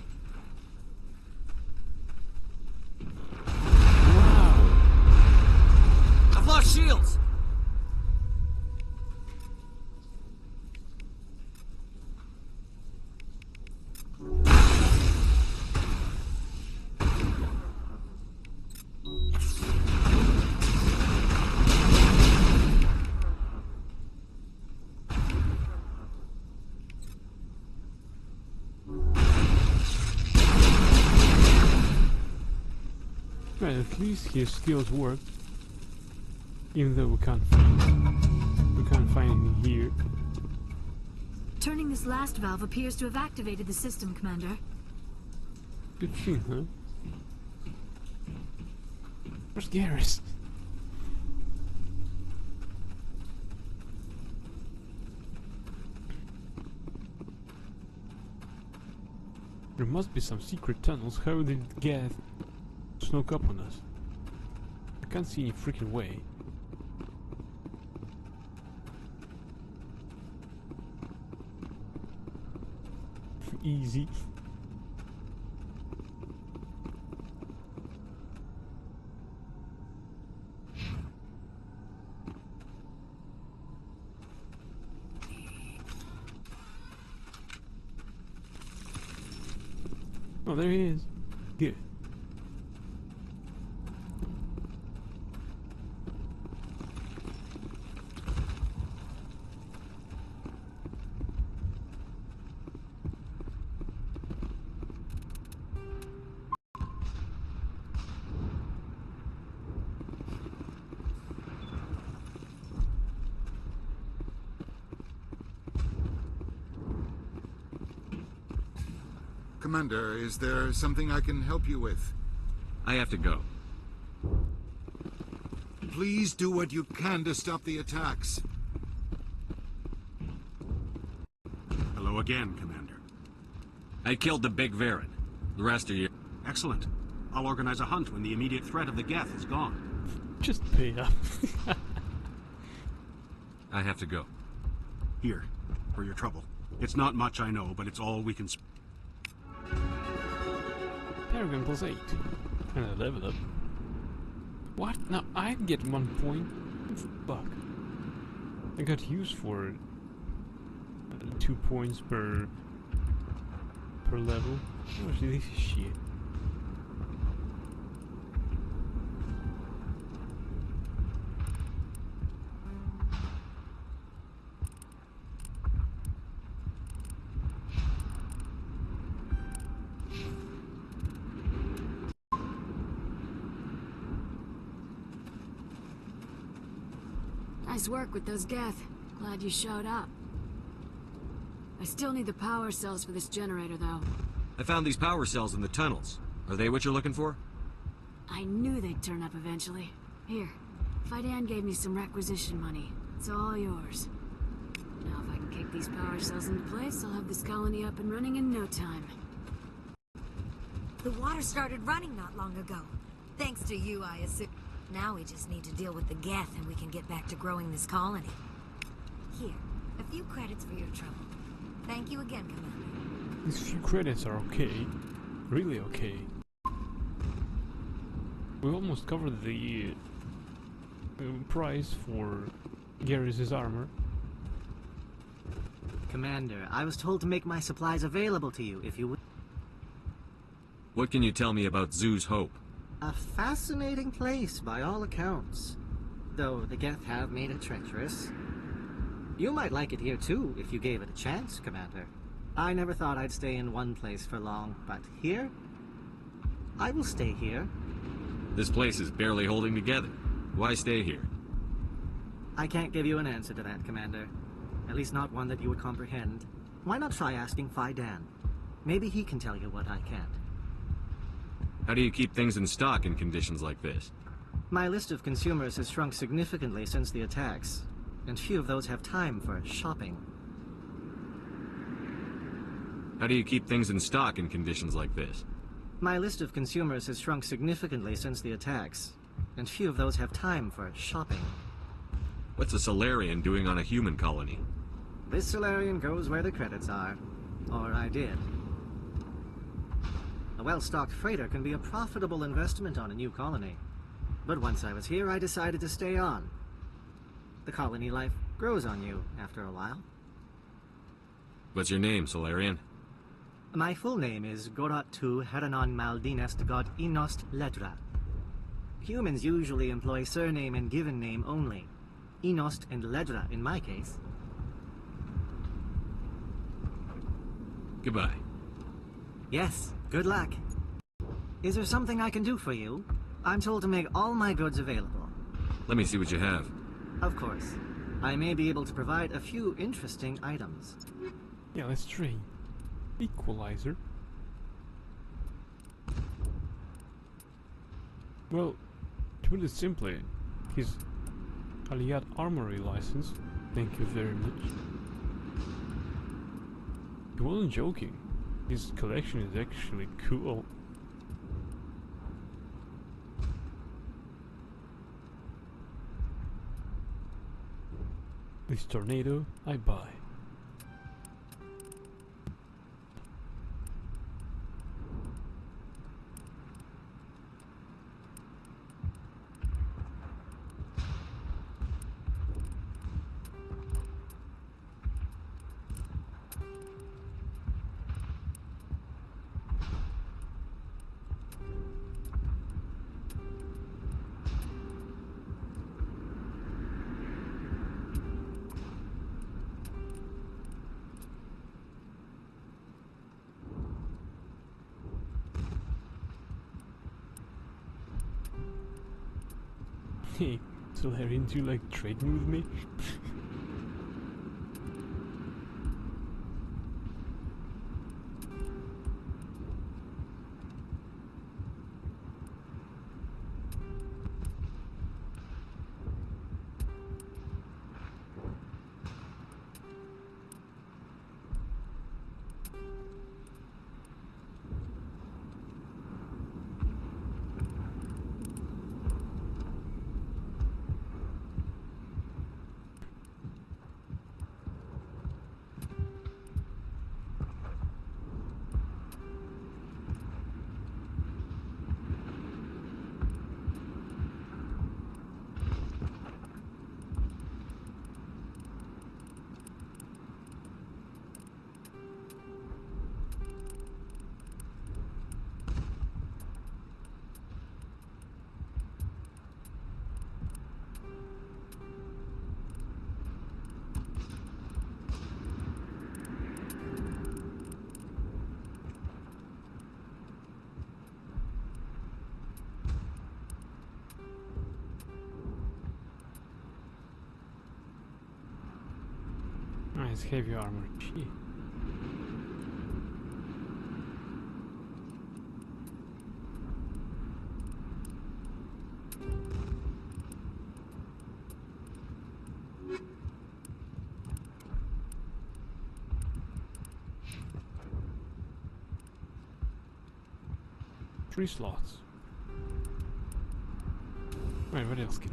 Wow! I've lost shields! Right, at least his skills work. Even though we can't find anything here. Turning this last valve appears to have activated the system, Commander. Good thing, huh? Where's Garrus? There must be some secret tunnels. How did Geth snuck up on us? I can't see any freaking way. Easy. Oh, there he is. Good. Commander, is there something I can help you with? I have to go. Please do what you can to stop the attacks. Hello again, Commander. I killed the big Varen. The rest are you. Excellent. I'll organize a hunt when the immediate threat of the Geth is gone. Just pay up. I have to go. Here, for your trouble. It's not much, I know, but it's all we can... Paragon +8. And I level up. What? Now I get 1 point? Fuck. I got used for 2 points per level. Oh, this is shit. Nice work with those Geth. Glad you showed up. I still need the power cells for this generator, though. I found these power cells in the tunnels. Are they what you're looking for? I knew they'd turn up eventually. Here, Fidan gave me some requisition money. It's all yours. Now if I can kick these power cells into place, I'll have this colony up and running in no time. The water started running not long ago. Thanks to you, I assume. Now we just need to deal with the Geth and we can get back to growing this colony. Here, a few credits for your trouble. Thank you again, Commander. These few credits are okay. Really okay. We almost covered the price for Garrus' armor. Commander, I was told to make my supplies available to you if you would. What can you tell me about Zoo's Hope? A fascinating place by all accounts. Though the Geth have made it treacherous. You might like it here too, if you gave it a chance, Commander. I never thought I'd stay in one place for long, but here? I will stay here. This place is barely holding together. Why stay here? I can't give you an answer to that, Commander. At least not one that you would comprehend. Why not try asking Fidan? Maybe he can tell you what I can't. How do you keep things in stock in conditions like this? My list of consumers has shrunk significantly since the attacks, and few of those have time for shopping. How do you keep things in stock in conditions like this? My list of consumers has shrunk significantly since the attacks, and few of those have time for shopping. What's a Solarian doing on a human colony? This Solarian goes where the credits are. Or I did. A well-stocked freighter can be a profitable investment on a new colony. But once I was here, I decided to stay on. The colony life grows on you after a while. What's your name, Solarian? My full name is Goratu Heranon Maldinest God Inost Ledra. Humans usually employ surname and given name only. Inost and Ledra in my case. Goodbye. Yes, good luck. Is there something I can do for you? I'm told to make all my goods available. Let me see what you have. Of course. I may be able to provide a few interesting items. Yeah, let's trade. Equalizer. Well, to put it simply, his Aliad Armory license. Thank you very much. He wasn't joking. This collection is actually cool. This tornado, I buy. Hey, Solarian, do you like trading with me? Nice heavy armor. Shit. Three slots. Right, what else can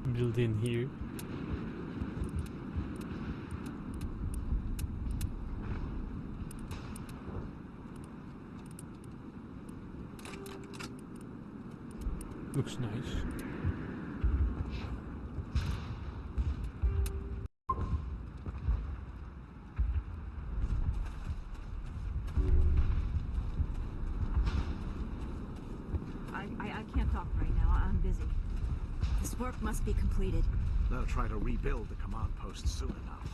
we build in here? Looks nice. I can't talk right now. I'm busy. This work must be completed. They'll try to rebuild the command post soon enough.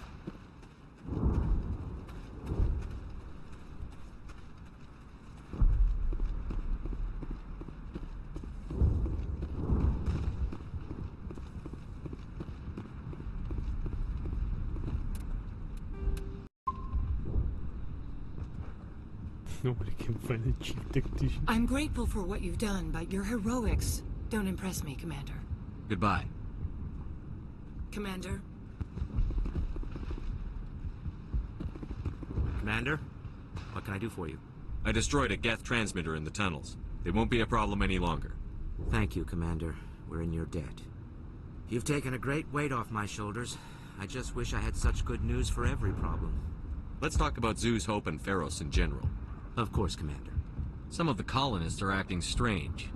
Nobody can find a chief tactician. I'm grateful for what you've done, but your heroics don't impress me, Commander. Goodbye. Commander? Commander? What can I do for you? I destroyed a Geth transmitter in the tunnels. They won't be a problem any longer. Thank you, Commander. We're in your debt. You've taken a great weight off my shoulders. I just wish I had such good news for every problem. Let's talk about Zhu's Hope and Pharos in general. Of course, Commander. Some of the colonists are acting strange.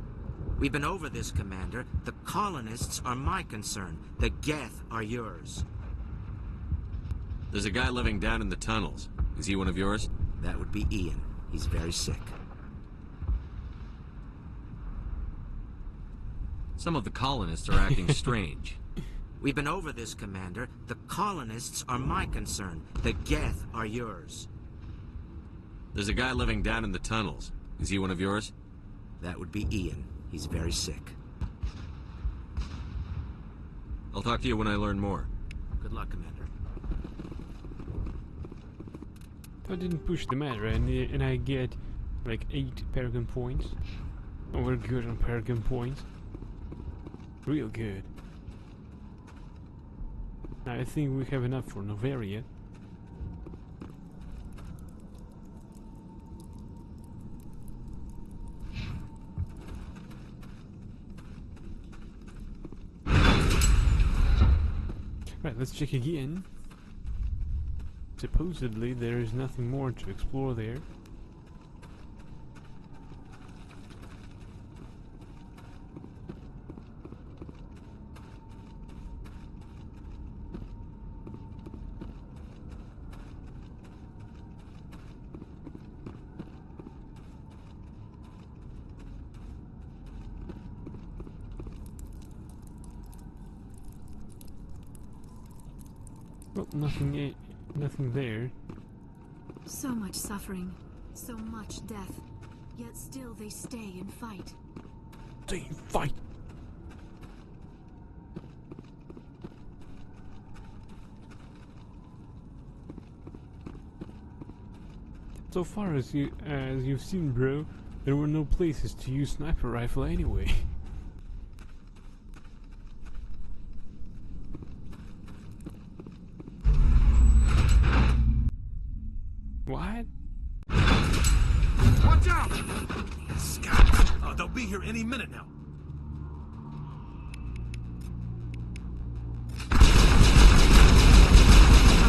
We've been over this, Commander. The colonists are my concern. The Geth are yours. There's a guy living down in the tunnels. Is he one of yours? That would be Ian. He's very sick. Some of the colonists are acting strange. We've been over this, Commander. The colonists are my concern. The Geth are yours. There's a guy living down in the tunnels. Is he one of yours? That would be Ian. He's very sick. I'll talk to you when I learn more. Good luck, Commander. I didn't push the matter, and I get like 8 Paragon points. Oh, we're good on Paragon points. Real good. Now I think we have enough for Noveria. Right, let's check again. Supposedly there is nothing more to explore there. Well, nothing there. So much suffering, so much death, yet still they stay and fight. Stay and fight! So far as you've seen, bro, there were no places to use sniper rifle anyway. What? Watch out! Scouts! Oh, they'll be here any minute now. I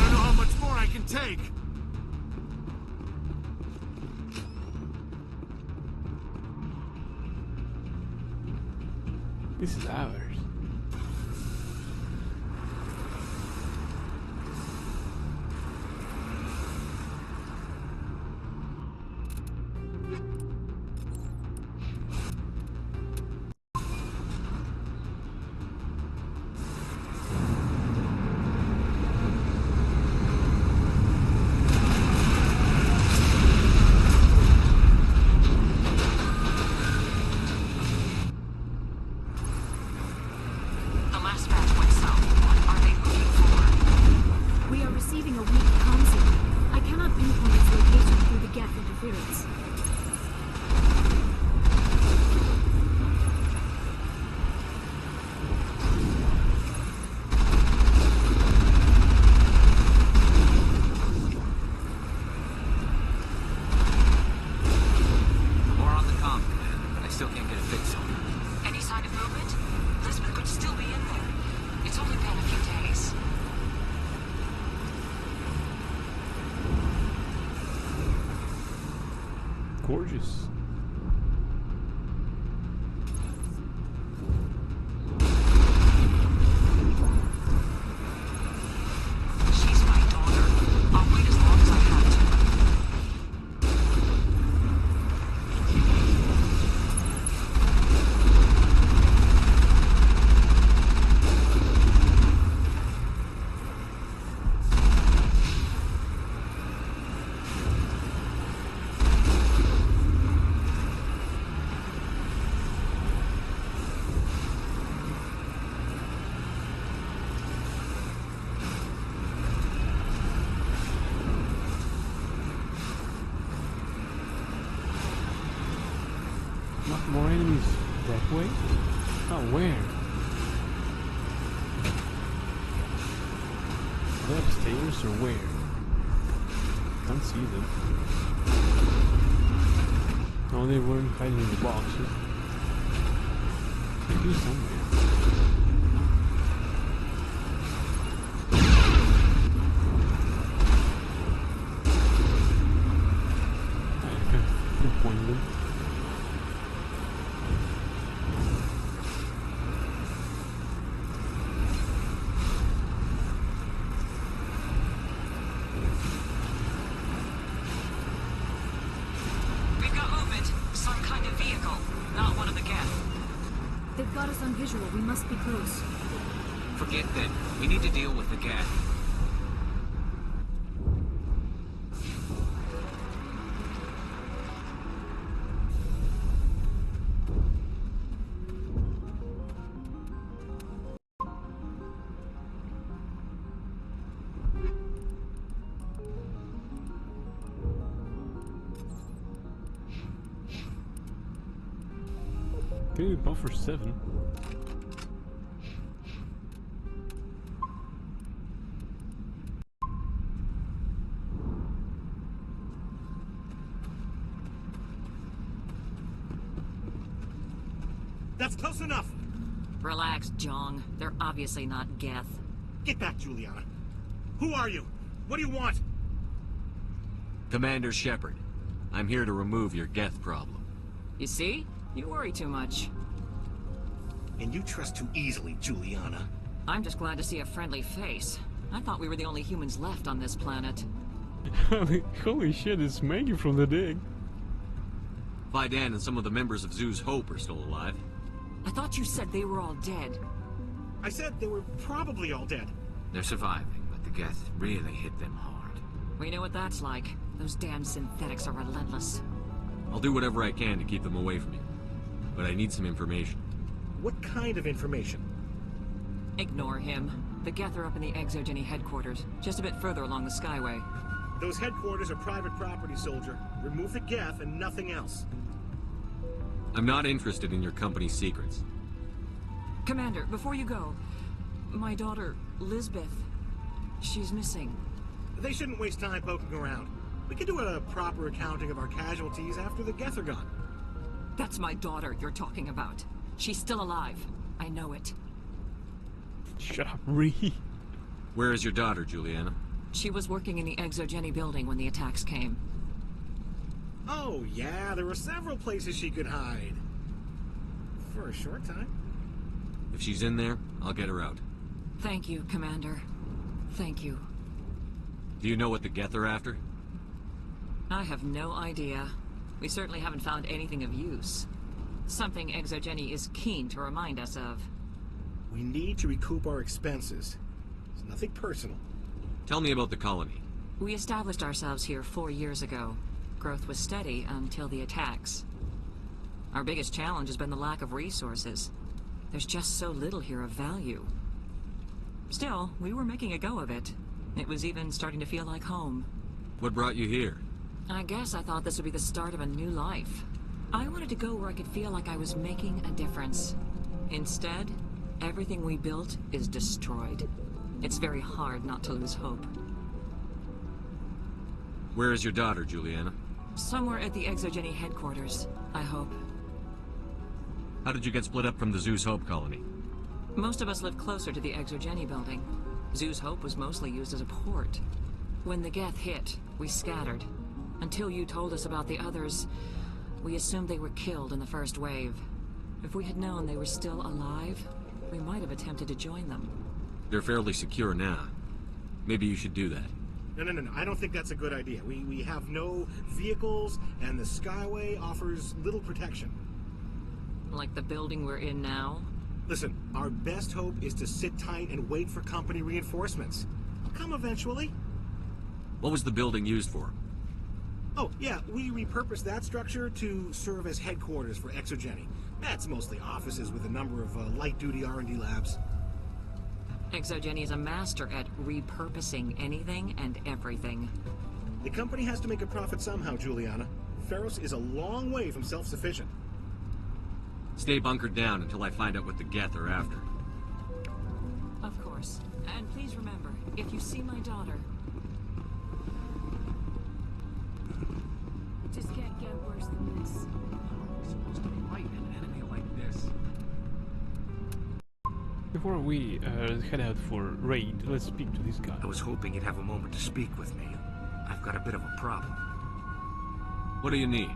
don't know how much more I can take. This is ours. gorgeous. She's my daughter. I'll wait as long as I have to. Not more enemies that way? Oh, where? Upstairs or where? Can't see them. Oh, they weren't hiding in the boxes. Maybe somewhere. I can pinpoint them. We've got movement. Some kind of vehicle. Not one of the Geth. They've got us on visual. We must be close. Forget that. We need to deal with the Geth. Okay, buffer 7. That's close enough! Relax, Jong. They're obviously not Geth. Get back, Juliana. Who are you? What do you want? Commander Shepard, I'm here to remove your Geth problem. You see? You worry too much. And you trust too easily, Juliana. I'm just glad to see a friendly face. I thought we were the only humans left on this planet. Holy shit, it's Maggie from the dig. Vidan and some of the members of Zoo's Hope are still alive. I thought you said they were all dead. I said they were probably all dead. They're surviving, but the Geth really hit them hard. We know what that's like. Those damn synthetics are relentless. I'll do whatever I can to keep them away from you. But I need some information. What kind of information? Ignore him. The Geth are up in the Exogeny headquarters, just a bit further along the Skyway. Those headquarters are private property, soldier. Remove the Geth and nothing else. I'm not interested in your company's secrets. Commander, before you go, my daughter, Lisbeth, she's missing. They shouldn't waste time poking around. We can do a proper accounting of our casualties after the Geth are gone. That's my daughter you're talking about. She's still alive. I know it. Shut up, Ree. Where is your daughter, Juliana? She was working in the Exogeny building when the attacks came. Oh, yeah, there were several places she could hide. For a short time. If she's in there, I'll get her out. Thank you, Commander. Thank you. Do you know what the Geth are after? I have no idea. We certainly haven't found anything of use. Something Exogeny is keen to remind us of. We need to recoup our expenses. It's nothing personal. Tell me about the colony. We established ourselves here 4 years ago. Growth was steady until the attacks. Our biggest challenge has been the lack of resources. There's just so little here of value. Still, we were making a go of it. It was even starting to feel like home. What brought you here? I guess I thought this would be the start of a new life. I wanted to go where I could feel like I was making a difference. Instead, everything we built is destroyed. It's very hard not to lose hope. Where is your daughter, Juliana? Somewhere at the Exogeny headquarters, I hope. How did you get split up from the Zeus Hope colony? Most of us live closer to the Exogeny building. Zeus Hope was mostly used as a port. When the Geth hit, we scattered. Until you told us about the others, We assumed they were killed in the first wave. If we had known they were still alive, we might have attempted to join them. They're fairly secure now. Maybe you should do that. No. I don't think that's a good idea. We have no vehicles, and the Skyway offers little protection. Like the building we're in now? Listen, our best hope is to sit tight and wait for company reinforcements. They'll come eventually. What was the building used for? Oh, yeah, we repurposed that structure to serve as headquarters for Exogeny. That's mostly offices with a number of light-duty R&D labs. Exogeny is a master at repurposing anything and everything. The company has to make a profit somehow, Juliana. Feros is a long way from self-sufficient. Stay bunkered down until I find out what the Geth are after. Of course. And please remember, if you see my daughter... It just can't get worse than this. We're supposed to fight an enemy like this. Before we head out for raid, let's speak to this guy. I was hoping you'd have a moment to speak with me. I've got a bit of a problem. What do you need?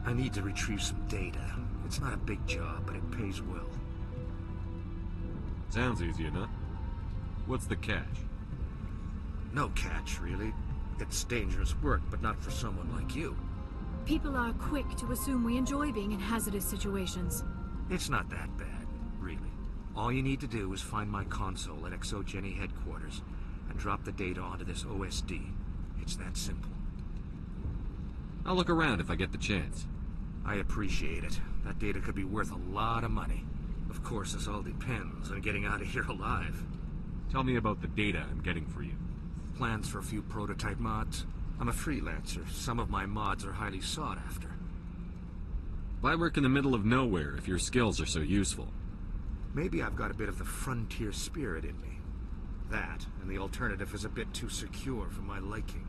I need to retrieve some data. It's not a big job, but it pays well. Sounds easy enough. What's the catch? No catch, really. It's dangerous work, but not for someone like you. People are quick to assume we enjoy being in hazardous situations. It's not that bad, really. All you need to do is find my console at Exogeny headquarters and drop the data onto this OSD. It's that simple. I'll look around if I get the chance. I appreciate it. That data could be worth a lot of money. Of course, this all depends on getting out of here alive. Tell me about the data I'm getting for you. Plans for a few prototype mods. I'm a freelancer. Some of my mods are highly sought after. Why work in the middle of nowhere if your skills are so useful? Maybe I've got a bit of the frontier spirit in me. That, and the alternative is a bit too secure for my liking.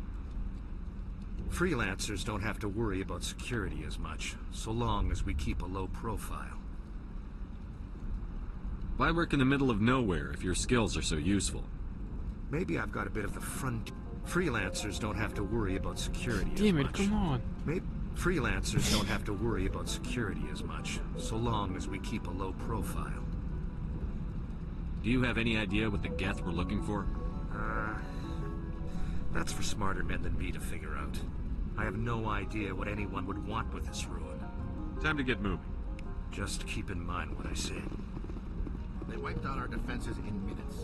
Freelancers don't have to worry about security as much, so long as we keep a low profile. Why work in the middle of nowhere if your skills are so useful? Maybe I've got a bit of the front. Freelancers don't have to worry about security Damn as it, much. come on. Maybe freelancers don't have to worry about security as much, so long as we keep a low profile. Do you have any idea what the Geth were looking for? That's for smarter men than me to figure out. I have no idea what anyone would want with this ruin. Time to get moving. Just keep in mind what I said. They wiped out our defenses in minutes.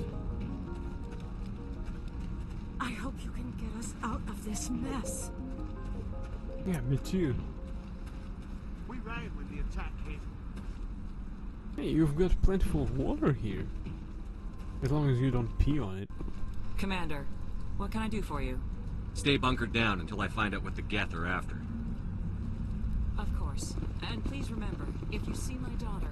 I hope you can get us out of this mess. Yeah, me too. We ran when the attack came. Hey, you've got plentiful of water here. As long as you don't pee on it. Commander, what can I do for you? Stay bunkered down until I find out what the Geth are after. Of course. And please remember, if you see my daughter...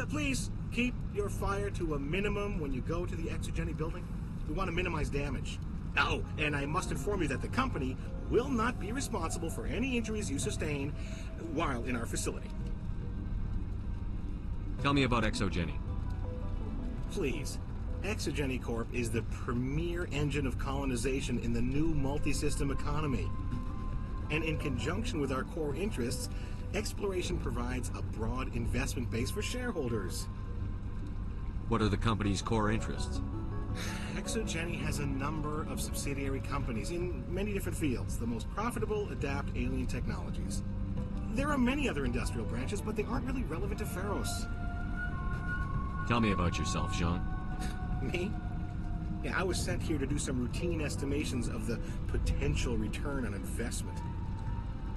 Please, keep your fire to a minimum when you go to the Exogeny building. We want to minimize damage. Oh, and I must inform you that the company will not be responsible for any injuries you sustain while in our facility. Tell me about Exogeny. Please. Exogeny Corp is the premier engine of colonization in the new multi-system economy. And in conjunction with our core interests, exploration provides a broad investment base for shareholders. What are the company's core interests? Exogeny has a number of subsidiary companies in many different fields. The most profitable adapt alien technologies. There are many other industrial branches, but they aren't really relevant to Feros. Tell me about yourself, Jean. Me? Yeah, I was sent here to do some routine estimations of the potential return on investment.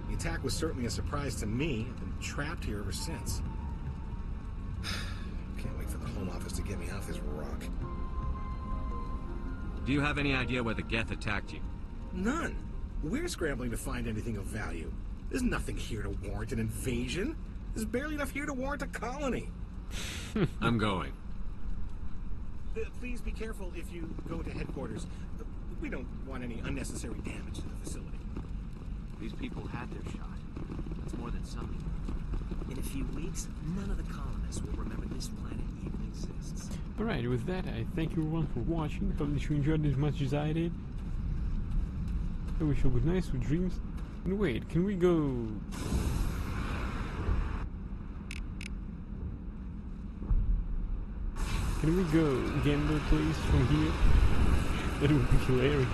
The attack was certainly a surprise to me. I've been trapped here ever since. Can't wait for the Home Office to get me off this rock. Do you have any idea why the Geth attacked you? None. We're scrambling to find anything of value. There's nothing here to warrant an invasion. There's barely enough here to warrant a colony. I'm going. Please be careful if you go to headquarters. We don't want any unnecessary damage to the facility. These people had their shot. That's more than some people. In a few weeks, none of the colonists will remember this planet even exists. Alright, with that, I thank you everyone for watching. Hope that you enjoyed it as much as I did. I wish you good night, sweet dreams, Wait, can we go... Can we go gamble please from here? That would be hilarious.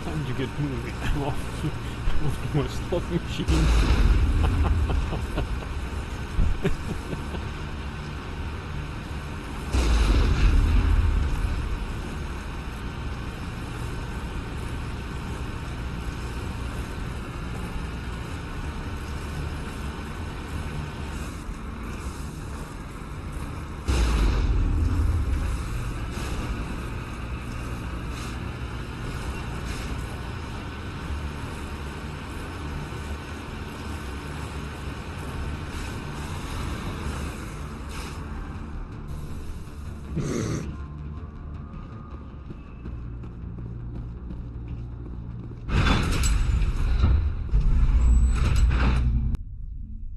Time to get moving. I'm off my slot machine.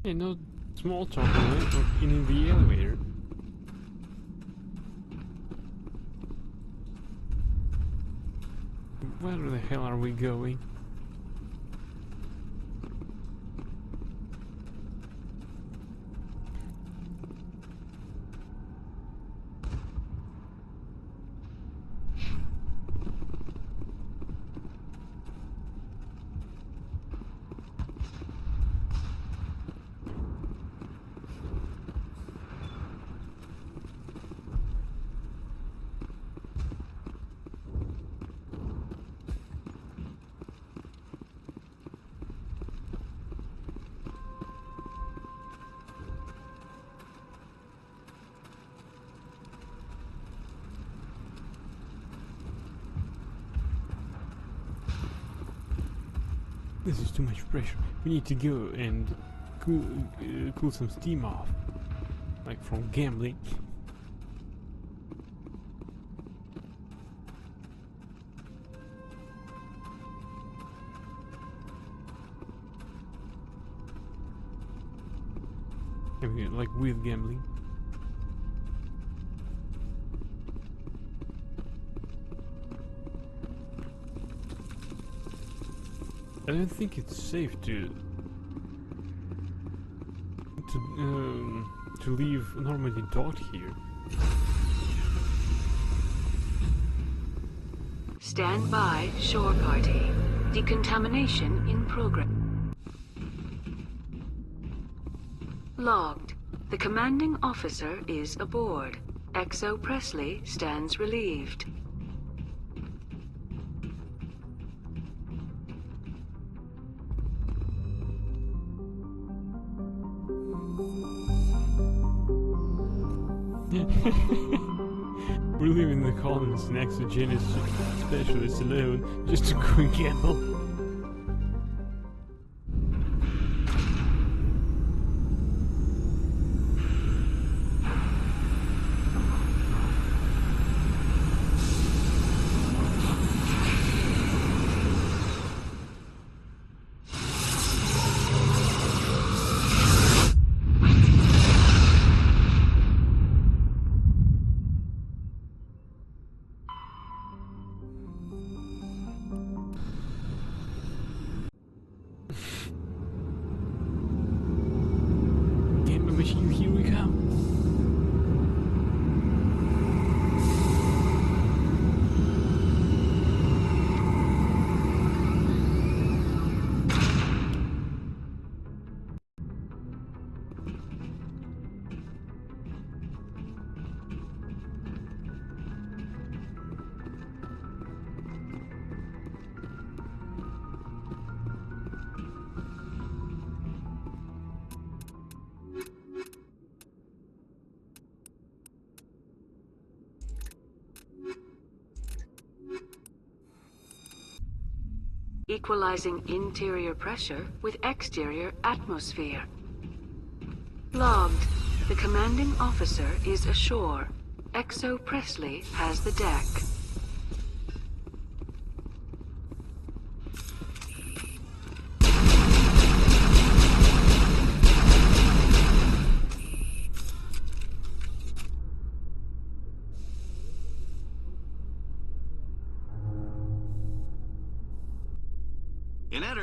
Yeah, no small talk in the elevator. Where the hell are we going? This is too much pressure. We need to go and cool some steam off. Like from gambling. I mean, like with gambling. I don't think it's safe to leave Normandy docked here. Stand by, shore party. Decontamination in progress. Logged. The commanding officer is aboard. XO Presley stands relieved. We're leaving the colonists and exogenous specialists alone just to go and gamble. Here we come. Equalizing interior pressure with exterior atmosphere. Logged. The commanding officer is ashore. XO Presley has the deck.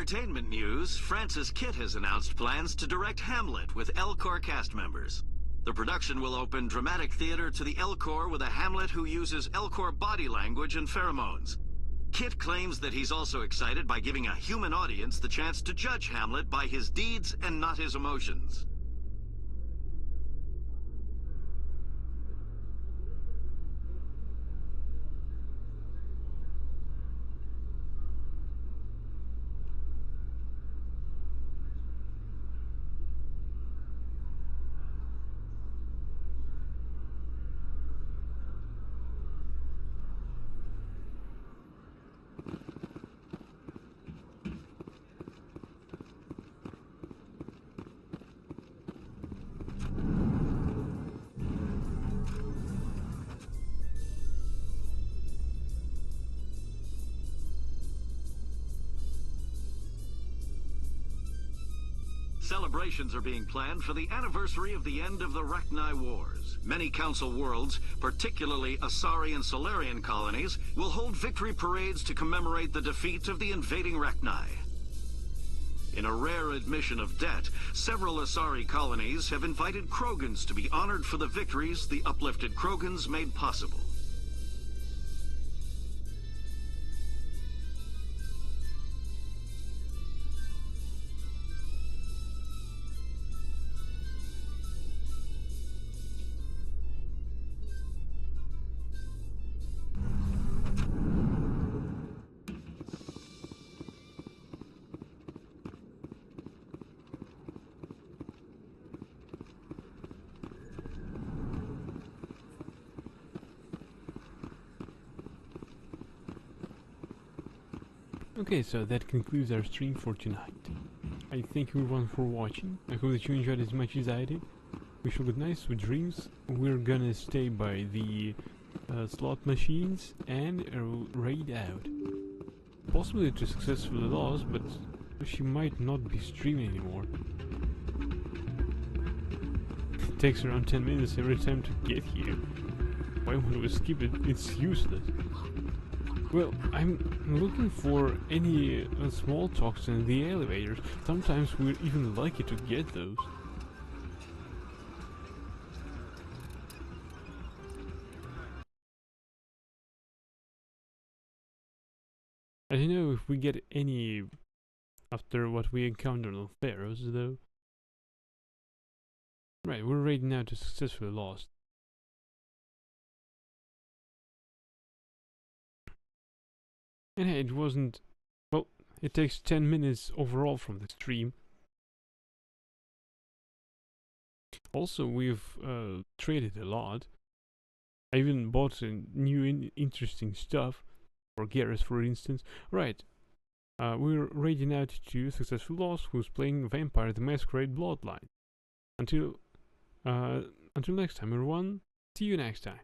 entertainment news, Francis Kitt has announced plans to direct Hamlet with Elcor cast members. The production will open dramatic theater to the Elcor with a Hamlet who uses Elcor body language and pheromones. Kitt claims that he's also excited by giving a human audience the chance to judge Hamlet by his deeds and not his emotions. Celebrations are being planned for the anniversary of the end of the Rachni Wars. Many Council worlds, particularly Asari and Solarian colonies, will hold victory parades to commemorate the defeat of the invading Rachni. In a rare admission of debt, several Asari colonies have invited Krogans to be honored for the victories the uplifted Krogans made possible. Okay, so that concludes our stream for tonight. I thank everyone for watching. I hope that you enjoyed as much as I did. Wish you good night, sweet dreams. We're gonna stay by the slot machines and raid out. Possibly to successfully lost, but she might not be streaming anymore. It takes around 10 minutes every time to get here. Why would we skip it? It's useless. Well, I'm looking for any small talks in the elevators. Sometimes we're even lucky to get those. I don't know if we get any after what we encountered on Theros, though. Right, we're raiding now to successfully lost. And hey, it wasn't... well, it takes 10 minutes overall from the stream. Also, we've traded a lot. I even bought some new interesting stuff. For Garrus, for instance. Right. We're raiding out to Successful Lost, who's playing Vampire the Masquerade Bloodline. Until next time, everyone. See you next time.